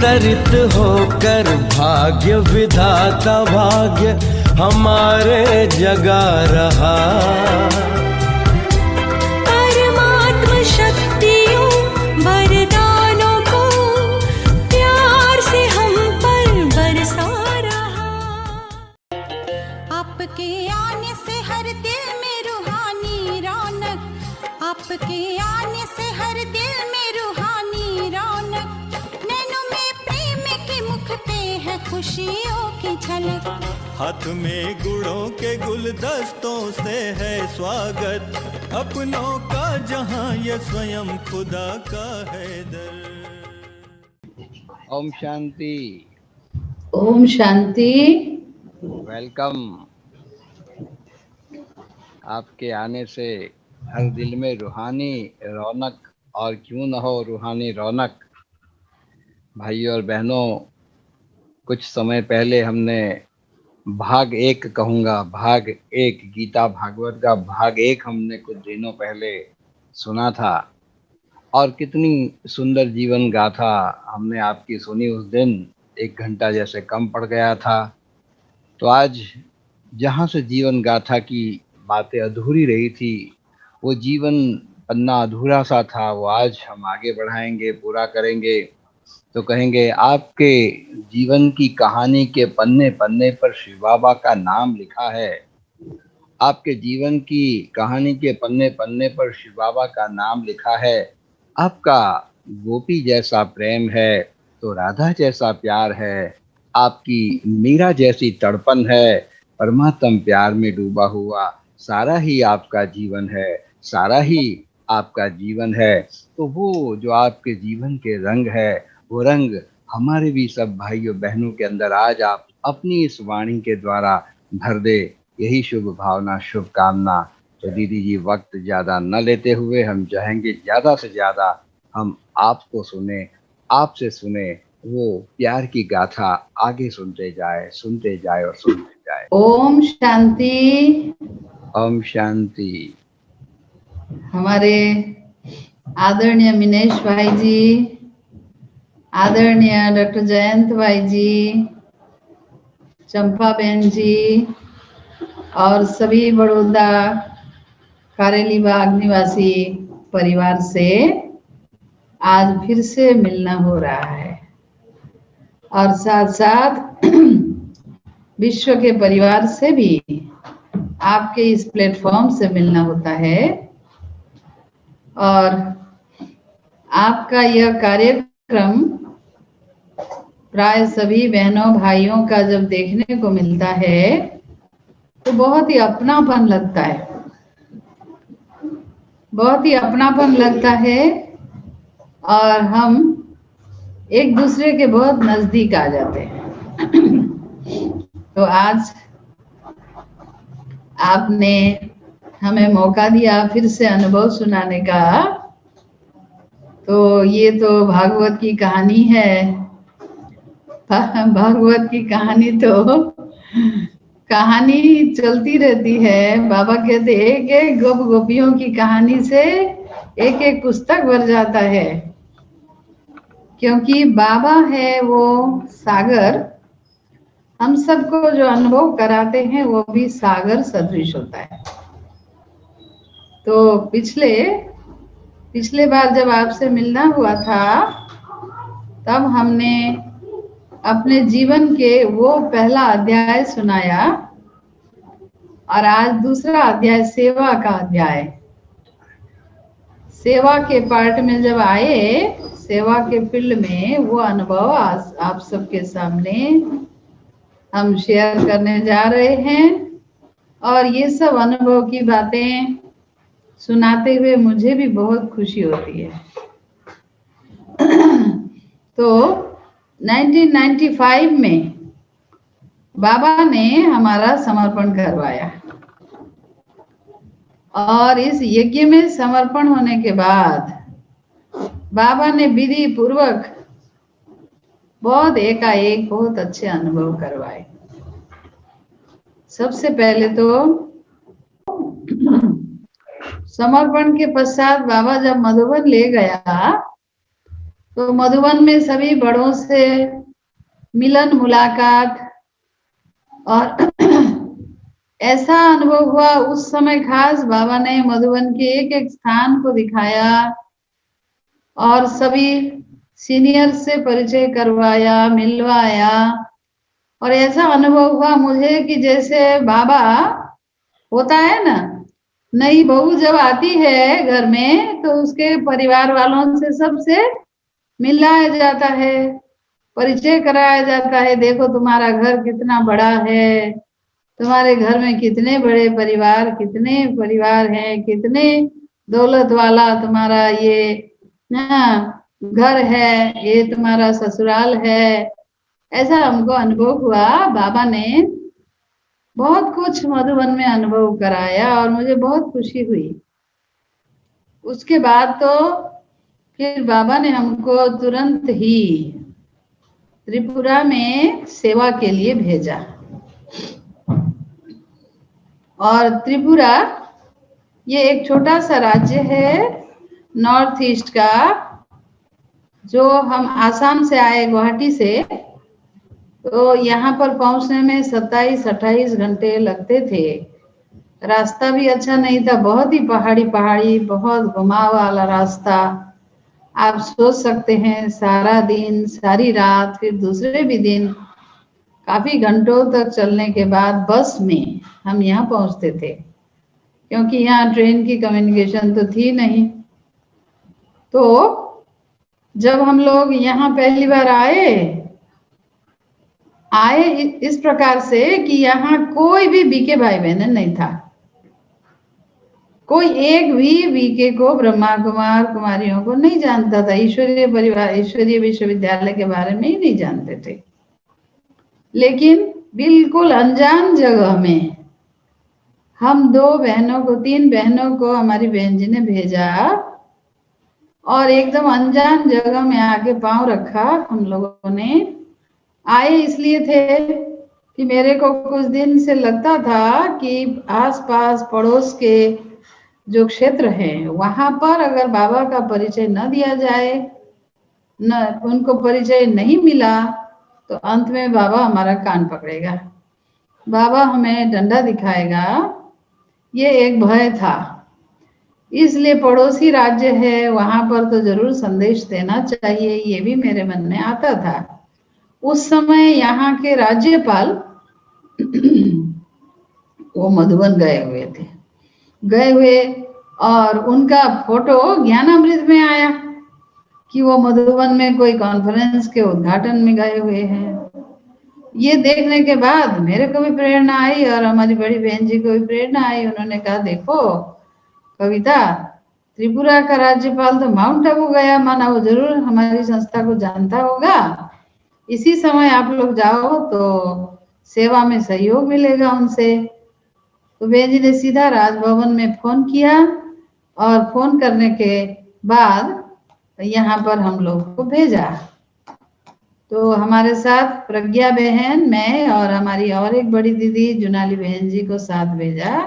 अवतरित होकर भाग्य विधाता भाग्य हमारे जगा रहा। परमात्म शक्तियों वरदानों को प्यार से हम पर बरसा रहा। आपके आने से हर दिल में रूहानी रौनक, आपके आने से हर दिल में रूहानी रौनक, नैनों में प्रेम के मुख पे है खुशियों की झलक। हाथ में गुड़ों के गुलदस्तों से है स्वागत, अपनों का जहां ये स्वयं खुदा का है दर। ओम शांति। ओम शांति। वेलकम। आपके आने से हर दिल में रूहानी रौनक, और क्यों न हो रूहानी रौनक। भाइयों और बहनों, कुछ समय पहले हमने भाग 1 कहूँगा, भाग 1 गीता भागवत का भाग 1 हमने कुछ दिनों पहले सुना था, और कितनी सुंदर जीवन गाथा हमने आपकी सुनी। उस दिन 1 घंटा जैसे कम पड़ गया था। तो आज जहाँ से जीवन गाथा की बातें अधूरी रही थी, वो जीवन पन्ना अधूरा सा था, वो आज हम आगे बढ़ाएंगे, पूरा करेंगे। तो कहेंगे, आपके जीवन की कहानी के पन्ने पन्ने पर शिव बाबा का नाम लिखा है। आपके जीवन की कहानी के पन्ने पन्ने पर शिव बाबा का नाम लिखा है। आपका गोपी जैसा प्रेम है तो राधा जैसा प्यार है। आपकी मीरा जैसी तड़पन है, परमात्म प्यार में डूबा हुआ सारा ही आपका जीवन है, सारा ही आपका जीवन है। तो वो जो आपके जीवन के रंग है, वो रंग हमारे भी सब भाइयों बहनों के अंदर आज आप अपनी इस वाणी के द्वारा भर दे, यही शुभ भावना, शुभकामना। तो दीदी जी, वक्त ज़्यादा न लेते हुए हम चाहेंगे ज़्यादा से ज़्यादा हम आपको सुने, आपसे सुने, वो प्यार की गाथा आगे सुनते जाए और सुनते जाए। ओम शांति। ओम शांति। हमारे आदरणीय मिनेश भाई जी, आदरणीय डॉक्टर जयंत भाई जी, चंपा बहन जी और सभी बड़ौदा कारेली बाग निवासी परिवार से आज फिर से मिलना हो रहा है, और साथ साथ विश्व के परिवार से भी आपके इस प्लेटफॉर्म से मिलना होता है। और आपका यह कार्यक्रम प्राय सभी बहनों भाइयों का जब देखने को मिलता है तो बहुत ही अपनापन लगता है, बहुत ही अपनापन लगता है, और हम एक दूसरे के बहुत नजदीक आ जाते हैं। तो आज आपने हमें मौका दिया फिर से अनुभव सुनाने का। तो ये तो भागवत की कहानी है। भागवत की कहानी तो कहानी चलती रहती है। बाबा कहते एक एक गोपियों की कहानी से एक एक पुस्तक भर जाता है, क्योंकि बाबा है वो सागर, हम सबको जो अनुभव कराते हैं वो भी सागर सदृश होता है। तो पिछले बार जब आपसे मिलना हुआ था तब हमने अपने जीवन के वो पहला अध्याय सुनाया, और आज दूसरा अध्याय सेवा का अध्याय। सेवा के पार्ट में जब आए, सेवा के फील्ड में, वो अनुभव आज आप सबके सामने हम शेयर करने जा रहे हैं। और ये सब अनुभव की बातें सुनाते हुए मुझे भी बहुत खुशी होती है। तो 1995 में बाबा ने हमारा समर्पण करवाया, और इस यज्ञ में समर्पण होने के बाद बाबा ने विधि पूर्वक बहुत एकाएक बहुत अच्छे अनुभव करवाए। सबसे पहले तो समर्पण के पश्चात बाबा जब मधुबन ले गया तो मधुबन में सभी बड़ों से मिलन मुलाकात, और ऐसा अनुभव हुआ उस समय। खास बाबा ने मधुबन के एक एक स्थान को दिखाया और सभी सीनियर से परिचय करवाया, मिलवाया, और ऐसा अनुभव हुआ मुझे कि जैसे बाबा, होता है ना, नई बहू जब आती है घर में तो उसके परिवार वालों से सबसे मिलाया जाता है, परिचय कराया जाता है। देखो तुम्हारा घर कितना बड़ा है, तुम्हारे घर में कितने बड़े परिवार, कितने परिवार हैं, कितने दौलत वाला तुम्हारा ये घर है, ये तुम्हारा ससुराल है। ऐसा हमको अनुभव हुआ। बाबा ने बहुत कुछ मधुबन में अनुभव कराया और मुझे बहुत खुशी हुई। उसके बाद तो फिर बाबा ने हमको तुरंत ही त्रिपुरा में सेवा के लिए भेजा। और त्रिपुरा ये एक छोटा सा राज्य है नॉर्थ ईस्ट का, जो हम आसाम से आए गुवाहाटी से, तो यहाँ पर पहुंचने में 27-28 घंटे लगते थे। रास्ता भी अच्छा नहीं था, बहुत ही पहाड़ी, बहुत घुमाव वाला रास्ता। आप सोच सकते हैं, सारा दिन सारी रात, फिर दूसरे भी दिन काफी घंटों तक चलने के बाद बस में हम यहाँ पहुंचते थे, क्योंकि यहाँ ट्रेन की कम्युनिकेशन तो थी नहीं। तो जब हम लोग यहाँ पहली बार आए इस प्रकार से कि यहाँ कोई भी बीके भाई बहन नहीं था, कोई एक भी बीके को, ब्रह्मा कुमार कुमारियों को नहीं जानता था। ईश्वरीय परिवार, ईश्वरीय विश्वविद्यालय के बारे में ही नहीं जानते थे। लेकिन बिल्कुल अनजान जगह में हम 3 बहनों को हमारी बहन जी ने भेजा और एकदम अनजान जगह में आके पांव रखा। हम लोगों ने आए इसलिए थे कि मेरे को कुछ दिन से लगता था कि आसपास पड़ोस के जो क्षेत्र हैं वहां पर अगर बाबा का परिचय न दिया जाए, न उनको परिचय नहीं मिला, तो अंत में बाबा हमारा कान पकड़ेगा, बाबा हमें डंडा दिखाएगा। ये एक भय था। इसलिए पड़ोसी राज्य है, वहां पर तो जरूर संदेश देना चाहिए, ये भी मेरे मन में आता था। उस समय यहाँ के राज्यपाल वो मधुबन गए हुए और उनका फोटो ज्ञानामृत में आया कि वो मधुबन में कोई कॉन्फ्रेंस के उद्घाटन में गए हुए हैं। ये देखने के बाद मेरे को भी प्रेरणा आई और हमारी बड़ी बहन जी को भी प्रेरणा आई। उन्होंने कहा, देखो कविता, त्रिपुरा का राज्यपाल तो माउंट आबू गया, माना वो जरूर हमारी संस्था को जानता होगा। इसी समय आप लोग जाओ तो सेवा में सहयोग मिलेगा उनसे। तो बहन जी ने सीधा राजभवन में फोन किया और फोन करने के बाद यहाँ पर हम लोग को भेजा। तो हमारे साथ प्रज्ञा बहन, मैं और हमारी और एक बड़ी दीदी जुनाली बहन जी को साथ भेजा।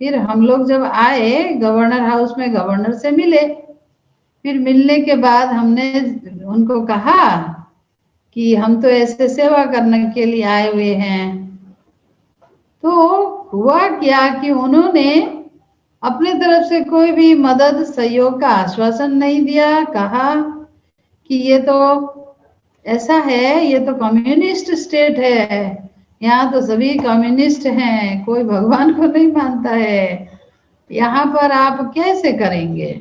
फिर हम लोग जब आए गवर्नर हाउस में, गवर्नर से मिले। फिर मिलने के बाद हमने उनको कहा कि हम तो ऐसे सेवा करने के लिए आए हुए हैं। तो हुआ क्या कि उन्होंने अपने तरफ से कोई भी मदद सहयोग का आश्वासन नहीं दिया। कहा कि ये तो ऐसा है, ये तो कम्युनिस्ट स्टेट है, यहाँ तो सभी कम्युनिस्ट हैं, कोई भगवान को नहीं मानता है, यहाँ पर आप कैसे करेंगे।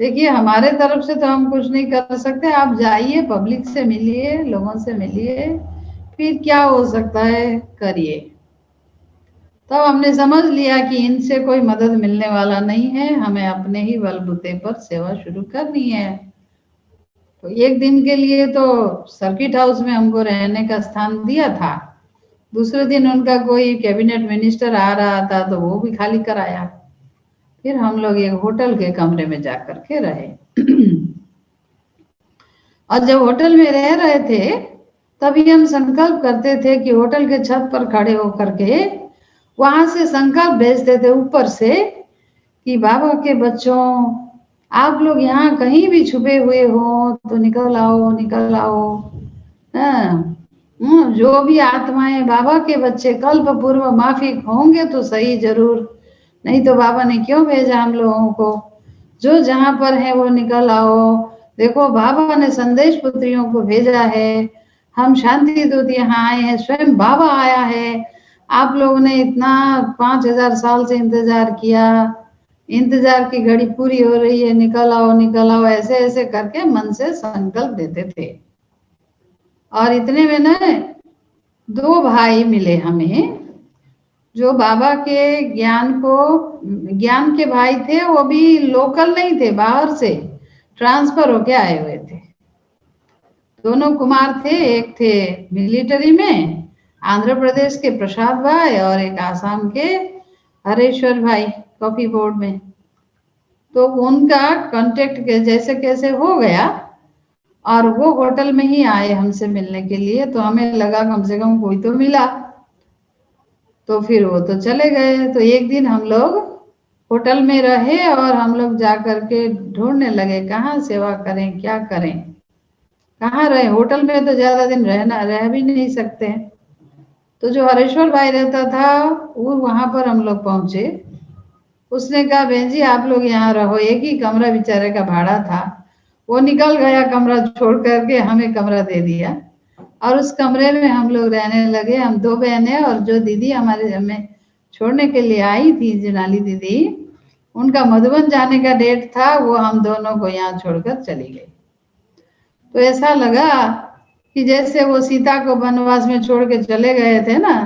देखिए हमारे तरफ से तो हम कुछ नहीं कर सकते, आप जाइए, पब्लिक से मिलिए, लोगों से मिलिए, फिर क्या हो सकता है करिए। तब हमने समझ लिया कि इनसे कोई मदद मिलने वाला नहीं है, हमें अपने ही बलबूते पर सेवा शुरू करनी है। तो एक दिन के लिए तो सर्किट हाउस में हमको रहने का स्थान दिया था। दूसरे दिन उनका कोई कैबिनेट मिनिस्टर आ रहा था तो वो भी खाली कराया। फिर हम लोग एक होटल के कमरे में जाकर के रहे। और जब होटल में रह रहे थे तभी हम संकल्प करते थे कि होटल के छत पर खड़े होकर के वहां से संकल्प भेजते थे ऊपर से कि बाबा के बच्चों, आप लोग यहाँ कहीं भी छुपे हुए हो तो निकल आओ, निकल आओ। हाँ, जो भी आत्माएं बाबा के बच्चे कल्प पूर्व माफिक होंगे तो सही जरूर, नहीं तो बाबा ने क्यों भेजा हम लोगों को। जो जहां पर है वो निकल आओ। देखो बाबा ने संदेश पुत्रियों को भेजा है, हम शांति दूत यहाँ आए हैं, स्वयं बाबा आया है। आप लोगों ने इतना 5000 साल से इंतजार किया, इंतजार की घड़ी पूरी हो रही है, निकल आओ, निकल आओ, ऐसे ऐसे करके मन से संकल्प देते थे। और इतने में ना 2 भाई मिले हमें, जो बाबा के ज्ञान के भाई थे। वो भी लोकल नहीं थे, बाहर से ट्रांसफर होके आए हुए थे। दोनों कुमार थे, एक थे मिलिट्री में आंध्र प्रदेश के प्रसाद भाई, और एक आसाम के हरेश्वर भाई कॉफी बोर्ड में। तो उनका कांटेक्ट जैसे कैसे हो गया, और वो होटल में ही आए हमसे मिलने के लिए। तो हमें लगा कम से कम कोई तो मिला, तो फिर वो तो चले गए। तो एक दिन हम लोग होटल में रहे और हम लोग जा करके ढूंढने लगे कहाँ सेवा करें, क्या करें, कहाँ रहे। होटल में तो ज्यादा दिन रह भी नहीं सकते। तो जो हरेश्वर भाई रहता था वो वहां पर हम लोग पहुंचे। उसने कहा बहन जी आप लोग यहाँ रहो, एक ही कमरा बेचारे का भाड़ा था। वो निकल गया कमरा छोड़ करके, हमें कमरा दे दिया और उस कमरे में हम लोग रहने लगे। हम 2 बहनें और जो दीदी हमारे हमें छोड़ने के लिए आई थी, जुनाली दीदी, उनका मधुबन जाने का डेट था, वो हम दोनों को यहाँ छोड़कर चली गई। तो ऐसा लगा कि जैसे वो सीता को वनवास में छोड़ के चले गए थे ना,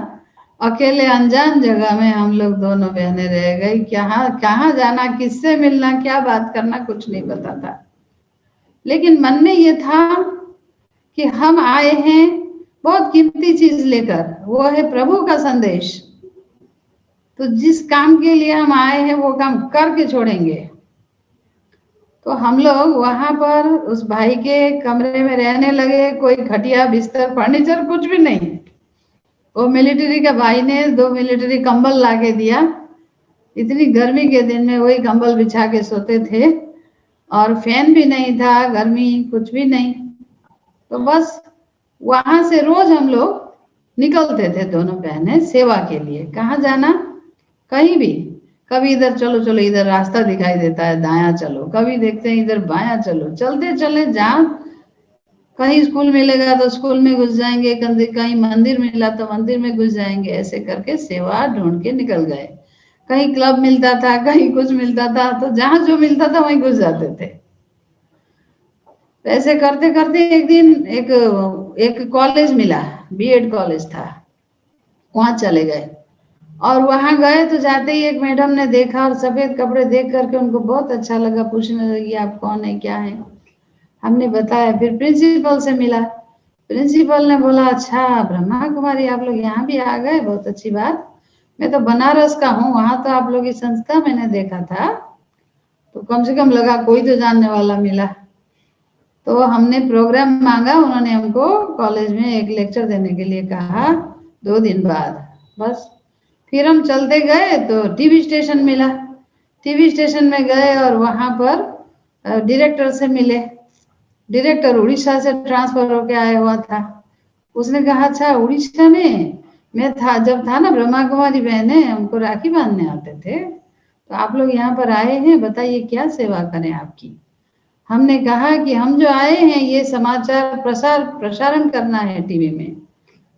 अकेले अनजान जगह में हम लोग दोनों बहनें रह गई। कहाँ जाना, किससे मिलना, क्या बात करना, कुछ नहीं पता था। लेकिन मन में ये था कि हम आए हैं बहुत कीमती चीज लेकर, वो है प्रभु का संदेश। तो जिस काम के लिए हम आए हैं वो काम करके छोड़ेंगे। तो हम लोग वहां पर उस भाई के कमरे में रहने लगे। कोई खटिया बिस्तर फर्नीचर कुछ भी नहीं। वो मिलिट्री का भाई ने 2 मिलिट्री कंबल ला के दिया। इतनी गर्मी के दिन में वही कंबल बिछा के सोते थे, और फैन भी नहीं था, गर्मी कुछ भी नहीं। तो बस वहां से रोज हम लोग निकलते थे दोनों बहनें सेवा के लिए। कहाँ जाना, कहीं भी। कभी इधर चलो चलो, इधर रास्ता दिखाई देता है दायां चलो, कभी देखते हैं इधर बायां चलो, चलते चले जहाँ कहीं स्कूल मिलेगा तो स्कूल में घुस जाएंगे, कहीं मंदिर मिला तो मंदिर में घुस जाएंगे। ऐसे करके सेवा ढूंढ के निकल गए। कहीं क्लब मिलता था, कहीं कुछ मिलता था, तो जहां जो मिलता था वहीं घुस जाते थे। ऐसे करते करते एक दिन एक कॉलेज मिला, बीएड कॉलेज था, वहां चले गए। और वहां गए तो जाते ही एक मैडम ने देखा और सफेद कपड़े देख करके उनको बहुत अच्छा लगा। पूछने लगी आप कौन है, क्या है। हमने बताया। फिर प्रिंसिपल से मिला। प्रिंसिपल ने बोला अच्छा ब्रह्मा कुमारी आप लोग यहाँ भी आ गए, बहुत अच्छी बात। मैं तो बनारस का हूँ, वहां तो आप लोग की संस्था मैंने देखा था, तो कम से कम लगा कोई तो जानने वाला मिला। तो हमने प्रोग्राम मांगा, उन्होंने हमको कॉलेज में एक लेक्चर देने के लिए कहा 2 दिन बाद। बस फिर हम चलते गए तो टीवी स्टेशन मिला। टीवी स्टेशन में गए और वहां पर डायरेक्टर से मिले। डायरेक्टर उड़ीसा से ट्रांसफर होके आया हुआ था। उसने कहा अच्छा उड़ीसा में मैं था, जब था ना ब्रह्मा कुमारी बहने हमको राखी बांधने आते थे, तो आप लोग यहाँ पर आए हैं, बताइए क्या सेवा करें आपकी। हमने कहा कि हम जो आए हैं ये समाचार प्रसारण करना है टीवी में।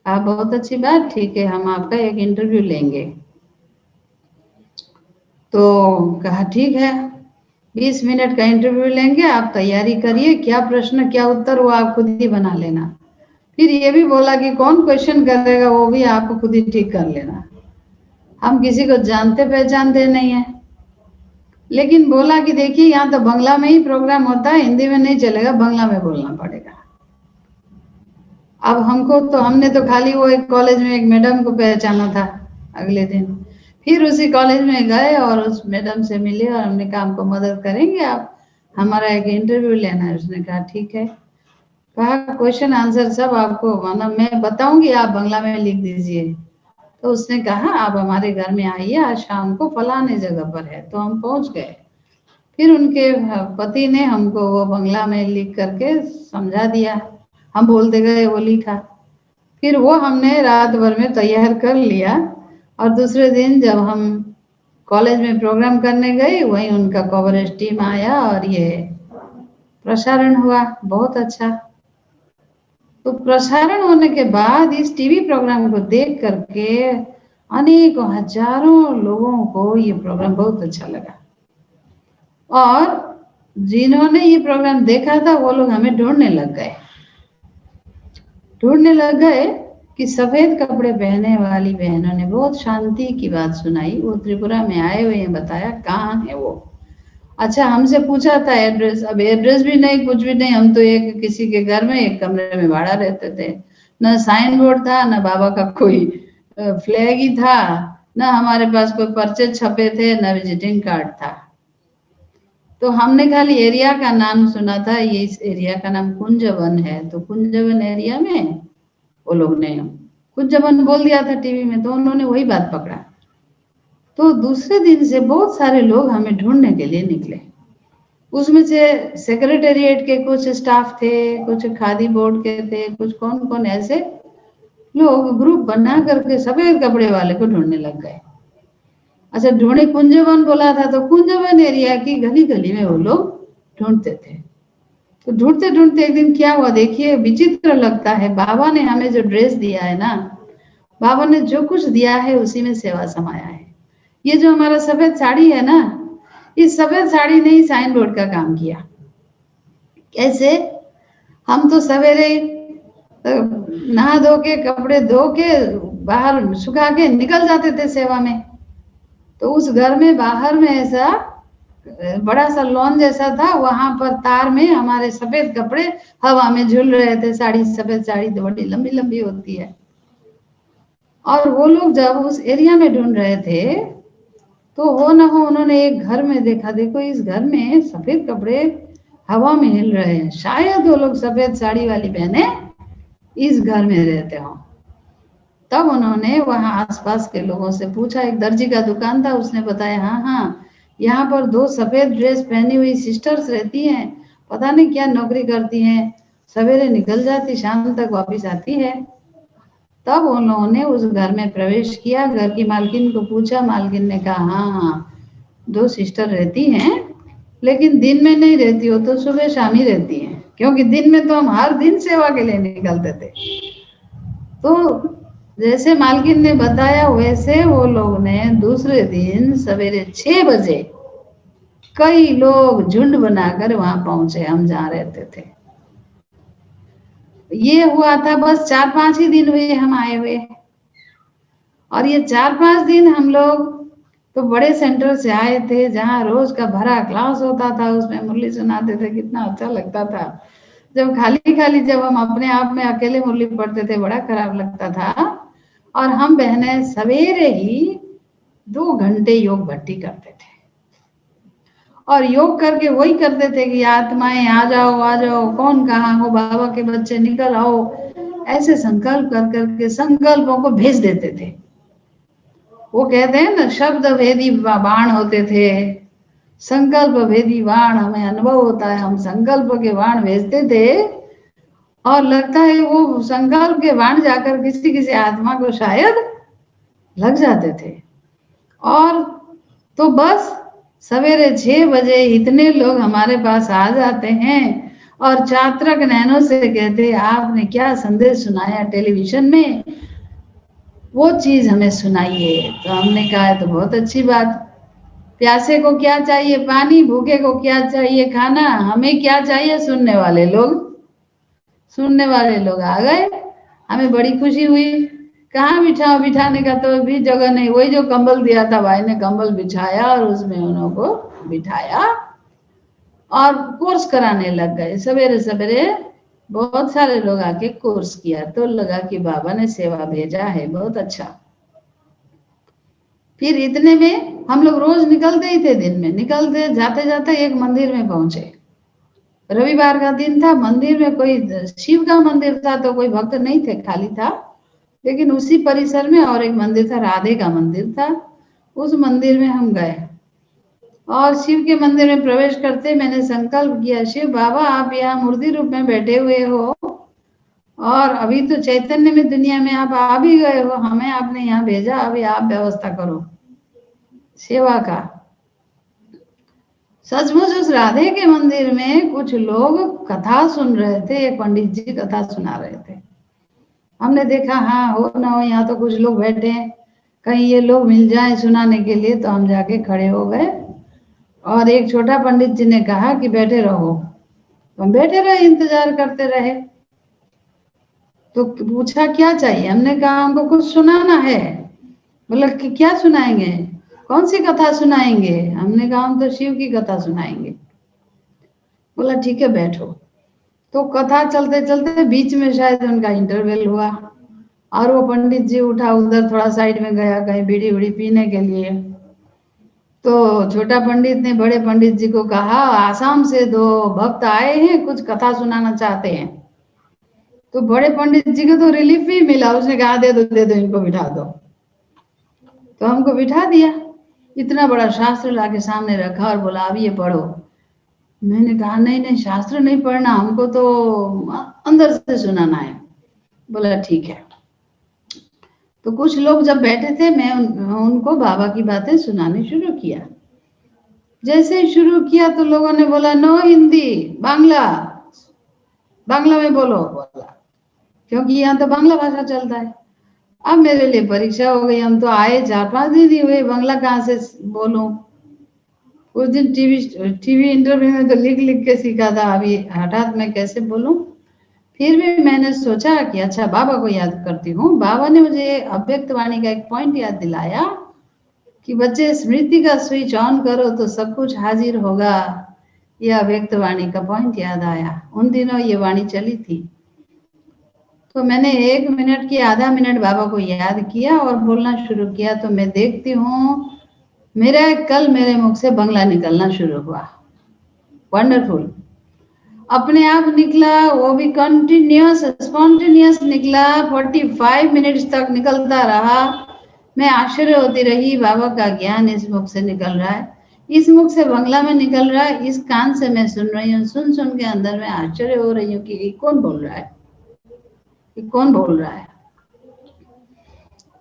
आप बहुत अच्छी बात, ठीक है हम आपका एक इंटरव्यू लेंगे। तो कहा ठीक है 20 मिनट का इंटरव्यू लेंगे, आप तैयारी करिए, क्या प्रश्न क्या उत्तर वो आप खुद ही बना लेना। फिर ये भी बोला कि कौन क्वेश्चन करेगा वो भी आप खुद ही ठीक कर लेना, हम किसी को जानते पहचानते नहीं है। लेकिन बोला कि देखिए यहाँ तो बांग्ला में ही प्रोग्राम होता है, हिंदी में नहीं चलेगा, बांग्ला में बोलना पड़ेगा। अब हमने तो खाली वो एक कॉलेज में एक मैडम को पहचाना था। अगले दिन फिर उसी कॉलेज में गए और उस मैडम से मिले और हमने कहा हमको मदद करेंगे आप, हमारा एक इंटरव्यू लेना है। उसने कहा ठीक है। कहा क्वेश्चन आंसर सब आपको मतलब मैं बताऊंगी, आप बांग्ला में लिख दीजिए। तो उसने कहा आप हमारे घर में आइए, आज शाम को फलाने जगह पर है। तो हम पहुंच गए। फिर उनके पति ने हमको वो बंगला में लिख करके समझा दिया, हम बोलते गए, वो लिखा। फिर वो हमने रात भर में तैयार कर लिया, और दूसरे दिन जब हम कॉलेज में प्रोग्राम करने गए, वहीं उनका कवरेज टीम आया और ये प्रसारण हुआ, बहुत अच्छा। तो प्रसारण होने के बाद इस टीवी प्रोग्राम को देख करके अनेकों हजारों लोगों को ये प्रोग्राम बहुत अच्छा लगा, और जिन्होंने ये प्रोग्राम देखा था वो लोग हमें ढूंढने लग गए कि सफेद कपड़े पहने वाली बहनों ने बहुत शांति की बात सुनाई। वो त्रिपुरा में आए हुए हैं, बताया कहाँ है वो। अच्छा, हमसे पूछा था एड्रेस, अब एड्रेस भी नहीं, कुछ भी नहीं, हम तो एक किसी के घर में एक कमरे में भाड़ा रहते थे, न साइन बोर्ड था, न बाबा का कोई फ्लैग ही था, न हमारे पास कोई पर्चे छपे थे, न विजिटिंग कार्ड था। तो हमने खाली एरिया का नाम सुना था, ये इस एरिया का नाम कुंजवन है। तो कुंजवन एरिया में वो लोग ने कुंजवन बोल दिया था टीवी में, तो उन्होंने वही बात पकड़ा। तो दूसरे दिन से बहुत सारे लोग हमें ढूंढने के लिए निकले। उसमें से सेक्रेटेरिएट के कुछ स्टाफ थे, कुछ खादी बोर्ड के थे, कुछ कौन कौन ऐसे लोग ग्रुप बना करके सफेद कपड़े वाले को ढूंढने लग गए। अच्छा, ढूंढे, कुंजवन बोला था तो कुंजवन एरिया की गली गली में वो लोग ढूंढते थे। तो ढूंढते ढूंढते एक दिन क्या हुआ, देखिए विचित्र लगता है। बाबा ने हमें जो ड्रेस दिया है ना, बाबा ने जो कुछ दिया है उसी में सेवा समाया है। ये जो हमारा सफेद साड़ी है ना, इस सफेद साड़ी ने ही साइन बोर्ड का काम किया। कैसे? हम तो सवेरे नहा धो के, कपड़े धो के, बाहर सुखा के निकल जाते थे सेवा में। तो उस घर में बाहर में ऐसा बड़ा सा लॉन जैसा था, वहां पर तार में हमारे सफेद कपड़े हवा में झूल रहे थे। साड़ी, सफेद साड़ी तो बड़ी लंबी लंबी होती है। और वो लोग जब उस एरिया में ढूंढ रहे थे, तो हो ना हो उन्होंने एक घर में देखा, देखो इस घर में सफेद कपड़े हवा में हिल रहे हैं, शायद वो लोग सफेद साड़ी वाली बहनें इस घर में रहते हों। तब उन्होंने वहां आसपास के लोगों से पूछा, एक दर्जी का दुकान था, उसने बताया हाँ हाँ, यहाँ पर 2 सफेद ड्रेस पहनी हुई सिस्टर्स रहती हैं, पता नहीं क्या नौकरी करती हैं, सवेरे निकल जाती, शाम तक वापस आती है। तब उन्होंने उस घर में प्रवेश किया, घर की मालकिन को पूछा, मालकिन ने कहा हाँ हाँ 2 सिस्टर रहती हैं, लेकिन दिन में नहीं रहती हो, तो सुबह शाम ही रहती हैं, क्योंकि दिन में तो हम हर दिन सेवा के लिए निकलते थे। तो जैसे मालकिन ने बताया वैसे वो लोग ने दूसरे दिन सवेरे 6 बजे कई लोग झुंड बनाकर वहां पहुंचे, हम जहाँ रहते थे। ये हुआ था, बस 4-5 ही दिन हुए हम आए हुए, और ये 4-5 दिन हम लोग तो बड़े सेंटर से आए थे, जहाँ रोज का भरा क्लास होता था, उसमें मुरली सुनाते थे, कितना अच्छा लगता था। जब खाली खाली जब हम अपने आप में अकेले मुरली पढ़ते थे, बड़ा खराब लगता था। और हम बहनें सवेरे ही 2 घंटे योग भट्टी करते थे, और योग करके वही करते थे कि आत्माएं आ जाओ, कौन कहाँ हो, बाबा के बच्चे निकल आओ, ऐसे संकल्प कर करके संकल्पों को भेज देते थे। वो कहते हैं ना, शब्द भेदी बाण होते थे, संकल्प भेदी बाण हमें अनुभव होता है। हम संकल्प के बाण भेजते थे, और लगता है वो संकल्प के बाण जाकर किसी किसी आत्मा को शायद लग जाते थे। और तो बस सवेरे 6 बजे इतने लोग हमारे पास आ जाते हैं, और चात्रक नैनों से कहते, आपने क्या संदेश सुनाया टेलीविजन में, वो चीज हमें सुनाइए। तो हमने कहा तो बहुत अच्छी बात, प्यासे को क्या चाहिए पानी, भूखे को क्या चाहिए खाना, हमें क्या चाहिए सुनने वाले लोग। सुनने वाले लोग आ गए, हमें बड़ी खुशी हुई। कहाँ बिठाओ, बिठाने का तो भी जगह नहीं, वही जो कंबल दिया था भाई ने कंबल बिछाया और उसमें उनको बिठाया और कोर्स कराने लग गए। सवेरे सवेरे बहुत सारे लोग आके कोर्स किया, तो लगा कि बाबा ने सेवा भेजा है, बहुत अच्छा। फिर इतने में हम लोग रोज निकलते ही थे, दिन में निकलते, जाते जाते एक मंदिर में पहुंचे। रविवार का दिन था, मंदिर में कोई शिव का मंदिर था, तो कोई भक्त नहीं थे, खाली था। लेकिन उसी परिसर में और एक मंदिर था, राधे का मंदिर था। उस मंदिर में हम गए। और शिव के मंदिर में प्रवेश करते मैंने संकल्प किया, शिव बाबा आप यहाँ मूर्ति रूप में बैठे हुए हो और अभी तो चैतन्य में दुनिया में आप आ भी गए हो, हमें आपने यहाँ भेजा, अभी आप व्यवस्था करो सेवा का। सचमुच उस राधे के मंदिर में कुछ लोग कथा सुन रहे थे, एक पंडित जी कथा सुना रहे थे। हमने देखा हाँ हो ना हो यहाँ तो कुछ लोग बैठे हैं, कहीं ये लोग मिल जाए सुनाने के लिए, तो हम जाके खड़े हो गए और एक छोटा पंडित जी ने कहा कि बैठे रहो, तो हम बैठे रहे, इंतजार करते रहे। तो पूछा क्या चाहिए, हमने कहा हमको कुछ सुनाना है। बोला कि क्या सुनाएंगे, कौन सी कथा सुनाएंगे, हमने कहा हम तो शिव की कथा सुनाएंगे। बोला ठीक है बैठो। तो कथा चलते चलते बीच में शायद उनका इंटरवल हुआ और वो पंडित जी उठा, उधर थोड़ा साइड में गया कहीं बीड़ी उड़ी पीने के लिए। तो छोटा पंडित ने बड़े पंडित जी को कहा आसाम से 2 भक्त आए हैं, कुछ कथा सुनाना चाहते हैं। तो बड़े पंडित जी को तो रिलीफ ही मिला, उसने कहा दे दो इनको बिठा दो। तो हमको बिठा दिया, इतना बड़ा शास्त्र लाके सामने रखा और बोला अब ये पढ़ो। मैंने कहा नहीं नहीं शास्त्र नहीं पढ़ना, हमको तो अंदर से सुनाना है। बोला ठीक है। तो कुछ लोग जब बैठे थे मैं उनको बाबा की बातें सुनानी शुरू किया। जैसे ही शुरू किया तो लोगों ने बोला नो हिंदी, बांग्ला, बांग्ला में बोलो। बोला क्योंकि यहाँ तो बांग्ला भाषा चलता है। अब मेरे लिए परीक्षा हो गई, हम तो आए 4-5 दिन ही हुए, बांग्ला कहाँ से बोलूं। उस दिन टीवी इंटरव्यू में तो लिख लिख के सीखा था, अभी हठात मैं कैसे बोलूं। फिर भी मैंने सोचा कि अच्छा बाबा को याद करती हूँ। बाबा ने मुझे अव्यक्त वाणी का एक पॉइंट याद दिलाया कि बच्चे स्मृति का स्विच ऑन करो तो सब कुछ हाजिर होगा। यह अव्यक्त वाणी का पॉइंट याद आया, उन दिनों ये वाणी चली थी। तो मैंने 1 मिनट की आधा मिनट बाबा को याद किया और बोलना शुरू किया। तो मैं देखती हूँ मेरा कल मेरे मुख से बंगला निकलना शुरू हुआ। वंडरफुल, अपने आप निकला, वो भी कंटिन्यूस स्पॉन्टेनियस निकला। 45 मिनट्स तक निकलता रहा। मैं आश्चर्य होती रही, बाबा का ज्ञान इस मुख से निकल रहा है, इस मुख से बंगला में निकल रहा है, इस कान से मैं सुन रही हूँ, सुन सुन के अंदर में आश्चर्य हो रही हूँ कि कौन बोल रहा है, कौन बोल रहा है।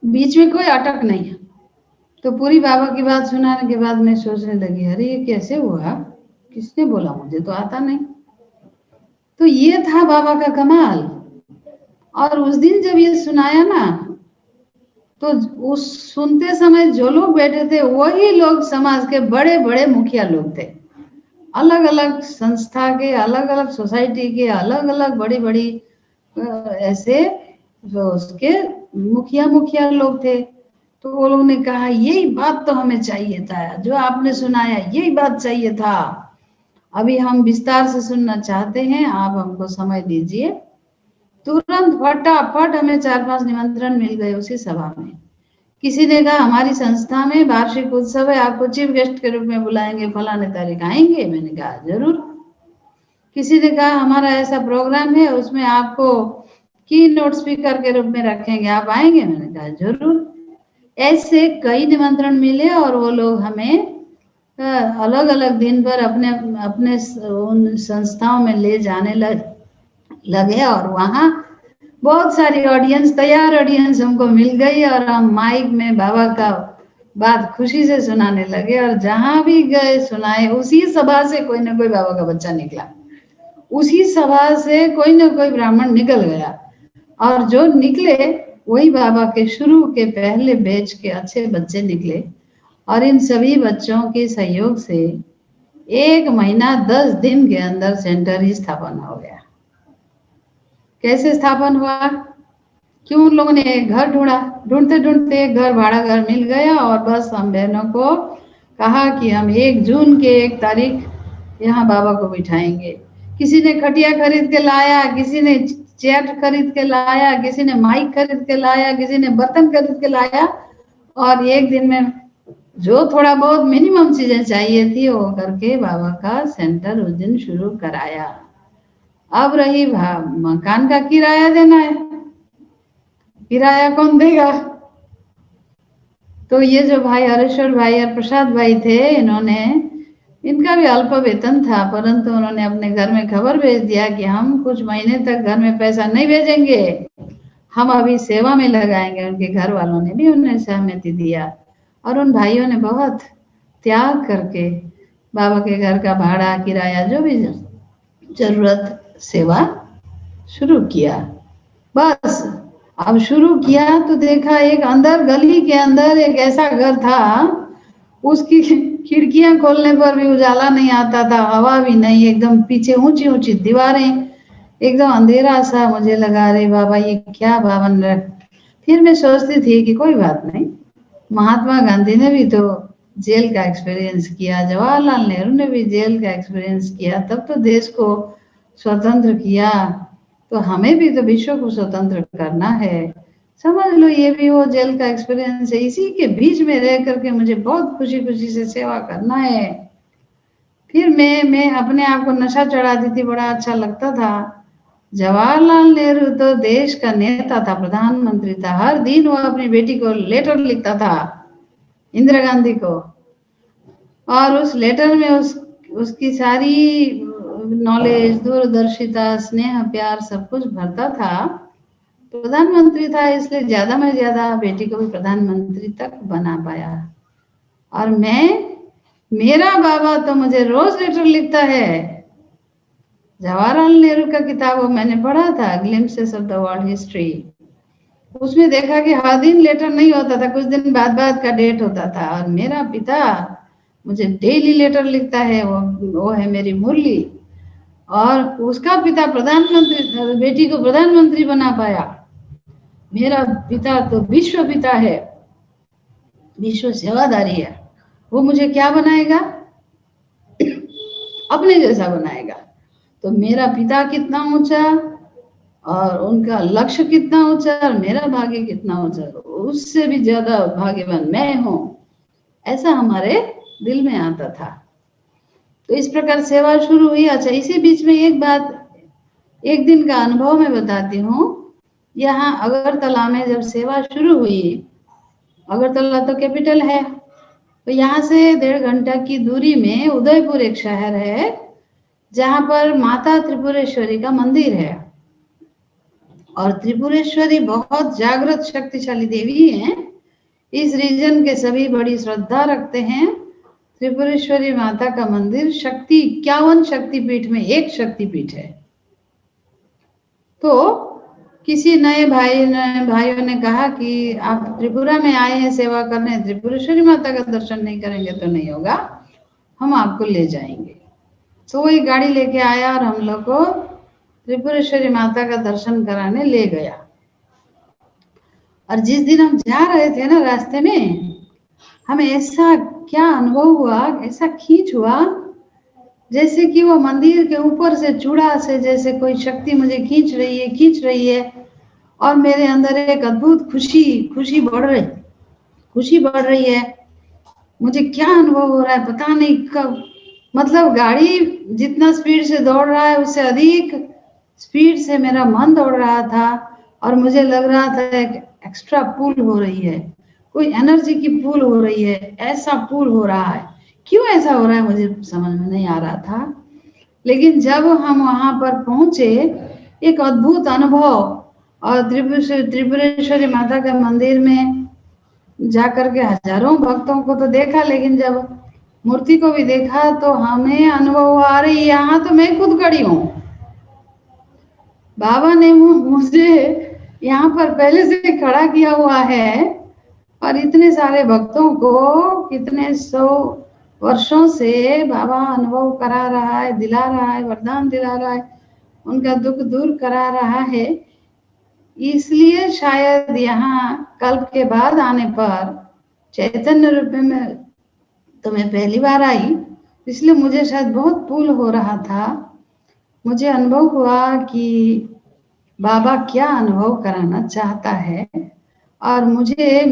बीच में कोई अटक नहीं है। तो पूरी बाबा की बात सुनाने के बाद मैं सोचने लगी अरे ये कैसे हुआ, किसने बोला, मुझे तो आता नहीं। तो ये था बाबा का कमाल। और उस दिन जब ये सुनाया ना तो उस सुनते समय जो लोग बैठे थे वही लोग समाज के बड़े बड़े मुखिया लोग थे, अलग अलग संस्था के, अलग अलग सोसाइटी के, अलग अलग बड़ी बड़ी ऐसे जो उसके मुखिया लोग थे। तो वो लोगों ने कहा यही बात तो हमें चाहिए था, जो आपने सुनाया यही बात चाहिए था, अभी हम विस्तार से सुनना चाहते हैं, आप हमको समय दीजिए। तुरंत फटाफट हमें 4-5 निमंत्रण मिल गए उसी सभा में। किसी ने कहा हमारी संस्था में वार्षिक उत्सव है, आपको चीफ गेस्ट के रूप में बुलाएंगे, फलाने तारीख आएंगे। मैंने कहा जरूर। किसी ने कहा हमारा ऐसा प्रोग्राम है उसमें आपको की नोट स्पीकर के रूप में रखेंगे, आप आएंगे। मैंने कहा जरूर। ऐसे कई निमंत्रण मिले और वो लोग हमें अलग अलग दिन पर अपने अपने उन संस्थाओं में ले जाने लगे और वहाँ बहुत सारी ऑडियंस, तैयार ऑडियंस हमको मिल गई और हम माइक में बाबा का बात खुशी से सुनाने लगे। और जहाँ भी गए सुनाए, उसी सभा से कोई ना कोई बाबा का बच्चा निकला, उसी सभा से कोई ना कोई ब्राह्मण निकल गया और जो निकले वही बाबा के शुरू के पहले बैच के अच्छे बच्चे निकले। और इन सभी बच्चों के सहयोग से 1 महीना 10 दिन के अंदर सेंटर ही स्थापन हो गया। कैसे स्थापन हुआ, क्यों उन लोगों ने एक घर ढूंढा, ढूंढते ढूंढते एक घर, भाड़ा घर मिल गया और बस हम बहनों को कहा कि हम 1 जून के 1 तारीख यहाँ बाबा को बिठाएंगे। किसी ने खटिया खरीद के लाया, किसी ने चेयर खरीद के लाया, किसी ने माइक खरीद के लाया, किसी ने बर्तन खरीद के लाया और 1 दिन में जो थोड़ा बहुत मिनिमम चीजें चाहिए थी वो करके बाबा का सेंटर उस दिन शुरू कराया। अब रही मकान का किराया देना है, किराया कौन देगा। तो ये जो भाई हरेश्वर भाई और प्रसाद भाई थे, इन्होंने इनका भी अल्प वेतन था, परंतु उन्होंने अपने घर में खबर भेज दिया कि हम कुछ महीने तक घर में पैसा नहीं भेजेंगे, हम अभी सेवा में लगाएंगे। उनके घर वालों ने भी उन्हें सहमति दिया और उन भाइयों ने बहुत त्याग करके बाबा के घर का भाड़ा, किराया, जो भी जरूरत, सेवा शुरू किया। बस अब शुरू किया तो देखा एक अंदर गली के अंदर एक ऐसा घर था, उसकी खिड़कियां खोलने पर भी उजाला नहीं आता था, हवा भी नहीं, एकदम पीछे ऊंची ऊंची दीवारें, एकदम अंधेरा सा। मुझे लगा अरे बाबा ये क्या भावन है। फिर मैं सोचती थी कि कोई बात नहीं, महात्मा गांधी ने भी तो जेल का एक्सपीरियंस किया, जवाहरलाल नेहरू ने भी जेल का एक्सपीरियंस किया, तब तो देश को स्वतंत्र किया, तो हमें भी तो विश्व को स्वतंत्र करना है। समझ लो ये भी वो जेल का एक्सपीरियंस है। इसी के बीच में रह करके मुझे बहुत खुशी खुशी से सेवा करना है। फिर मैं अपने आप को नशा चढ़ाती थी, बड़ा अच्छा लगता था। जवाहरलाल नेहरू तो देश का नेता था, प्रधानमंत्री था, हर दिन वो अपनी बेटी को लेटर लिखता था, इंदिरा गांधी को, और उस लेटर में उसकी सारी नॉलेज, दूरदर्शिता, स्नेह, प्यार सब कुछ भरता था। प्रधानमंत्री था इसलिए ज्यादा में ज्यादा बेटी को भी प्रधानमंत्री तक बना पाया। और मेरा बाबा तो मुझे रोज लेटर लिखता है। जवाहरलाल नेहरू का किताब वो मैंने पढ़ा था, glimpses of the world history, उसमें देखा कि हर दिन लेटर नहीं होता था, कुछ दिन बाद का डेट होता था। और मेरा पिता मुझे डेली लेटर लिखता है, वो है मेरी मुरली, और उसका पिता प्रधानमंत्री, बेटी को प्रधानमंत्री बना पाया। मेरा पिता तो विश्व पिता है, विश्व सेवादारी है। वो मुझे क्या बनाएगा? अपने जैसा बनाएगा। तो मेरा पिता कितना ऊंचा और उनका लक्ष्य कितना ऊंचा और मेरा भाग्य कितना ऊंचा, उससे भी ज्यादा भाग्यवान मैं हूं, ऐसा हमारे दिल में आता था। तो इस प्रकार सेवा शुरू हुई। अच्छा, इसी बीच में एक बात, एक दिन का अनुभव मैं बताती हूँ। यहाँ अगरतला में जब सेवा शुरू हुई, अगरतला तो कैपिटल है, तो यहाँ से 1.5 घंटा की दूरी में उदयपुर एक शहर है, जहाँ पर माता त्रिपुरेश्वरी का मंदिर है। और त्रिपुरेश्वरी बहुत जागृत शक्तिशाली देवी हैं। इस रीजन के सभी बड़ी श्रद्धा रखते हैं। त्रिपुरेश्वरी माता का मंदिर 51 शक्तिपीठ में एक शक्तिपीठ है। तो किसी नए भाइयों ने कहा कि आप त्रिपुरा में आए हैं सेवा करने, त्रिपुरेश्वरी माता का दर्शन नहीं करेंगे तो नहीं होगा, हम आपको ले जाएंगे। तो वही गाड़ी लेके आया और हम लोग को त्रिपुरेश्वरी माता का दर्शन कराने ले गया। और जिस दिन हम जा रहे थे ना, रास्ते में हमें ऐसा क्या अनुभव हुआ, ऐसा खींच हुआ, जैसे कि वो मंदिर के ऊपर से चूड़ा से जैसे कोई शक्ति मुझे खींच रही है और मेरे अंदर एक अद्भुत खुशी बढ़ रही है। मुझे क्या अनुभव हो रहा है पता नहीं कब, मतलब गाड़ी जितना स्पीड से दौड़ रहा है उससे अधिक स्पीड से मेरा मन दौड़ रहा था। और मुझे लग रहा था एक एक्स्ट्रा पुल हो रही है, कोई एनर्जी की पुल हो रही है, ऐसा पुल हो रहा है। क्यों ऐसा हो रहा है मुझे समझ में नहीं आ रहा था। लेकिन जब हम वहां पर पहुंचे, एक अद्भुत अनुभव। और त्रिपुरेश्वरी माता के मंदिर में जाकर के हजारों भक्तों को तो देखा, लेकिन जब मूर्ति को भी देखा तो हमें अनुभव हुआ, अरे यहाँ तो मैं खुद खड़ी हूँ। बाबा ने मुझे यहाँ पर पहले से खड़ा किया हुआ है और इतने सारे भक्तों को कितने 100 वर्षों से बाबा अनुभव करा रहा है, दिला रहा है, वरदान दिला रहा है, उनका दुख दूर करा रहा है। इसलिए शायद यहाँ कल्प के बाद आने पर चैतन्य रूप में तो मैं पहली बार आई, इसलिए मुझे शायद बहुत पुल हो रहा था। मुझे अनुभव हुआ कि बाबा क्या अनुभव कराना चाहता है और मुझे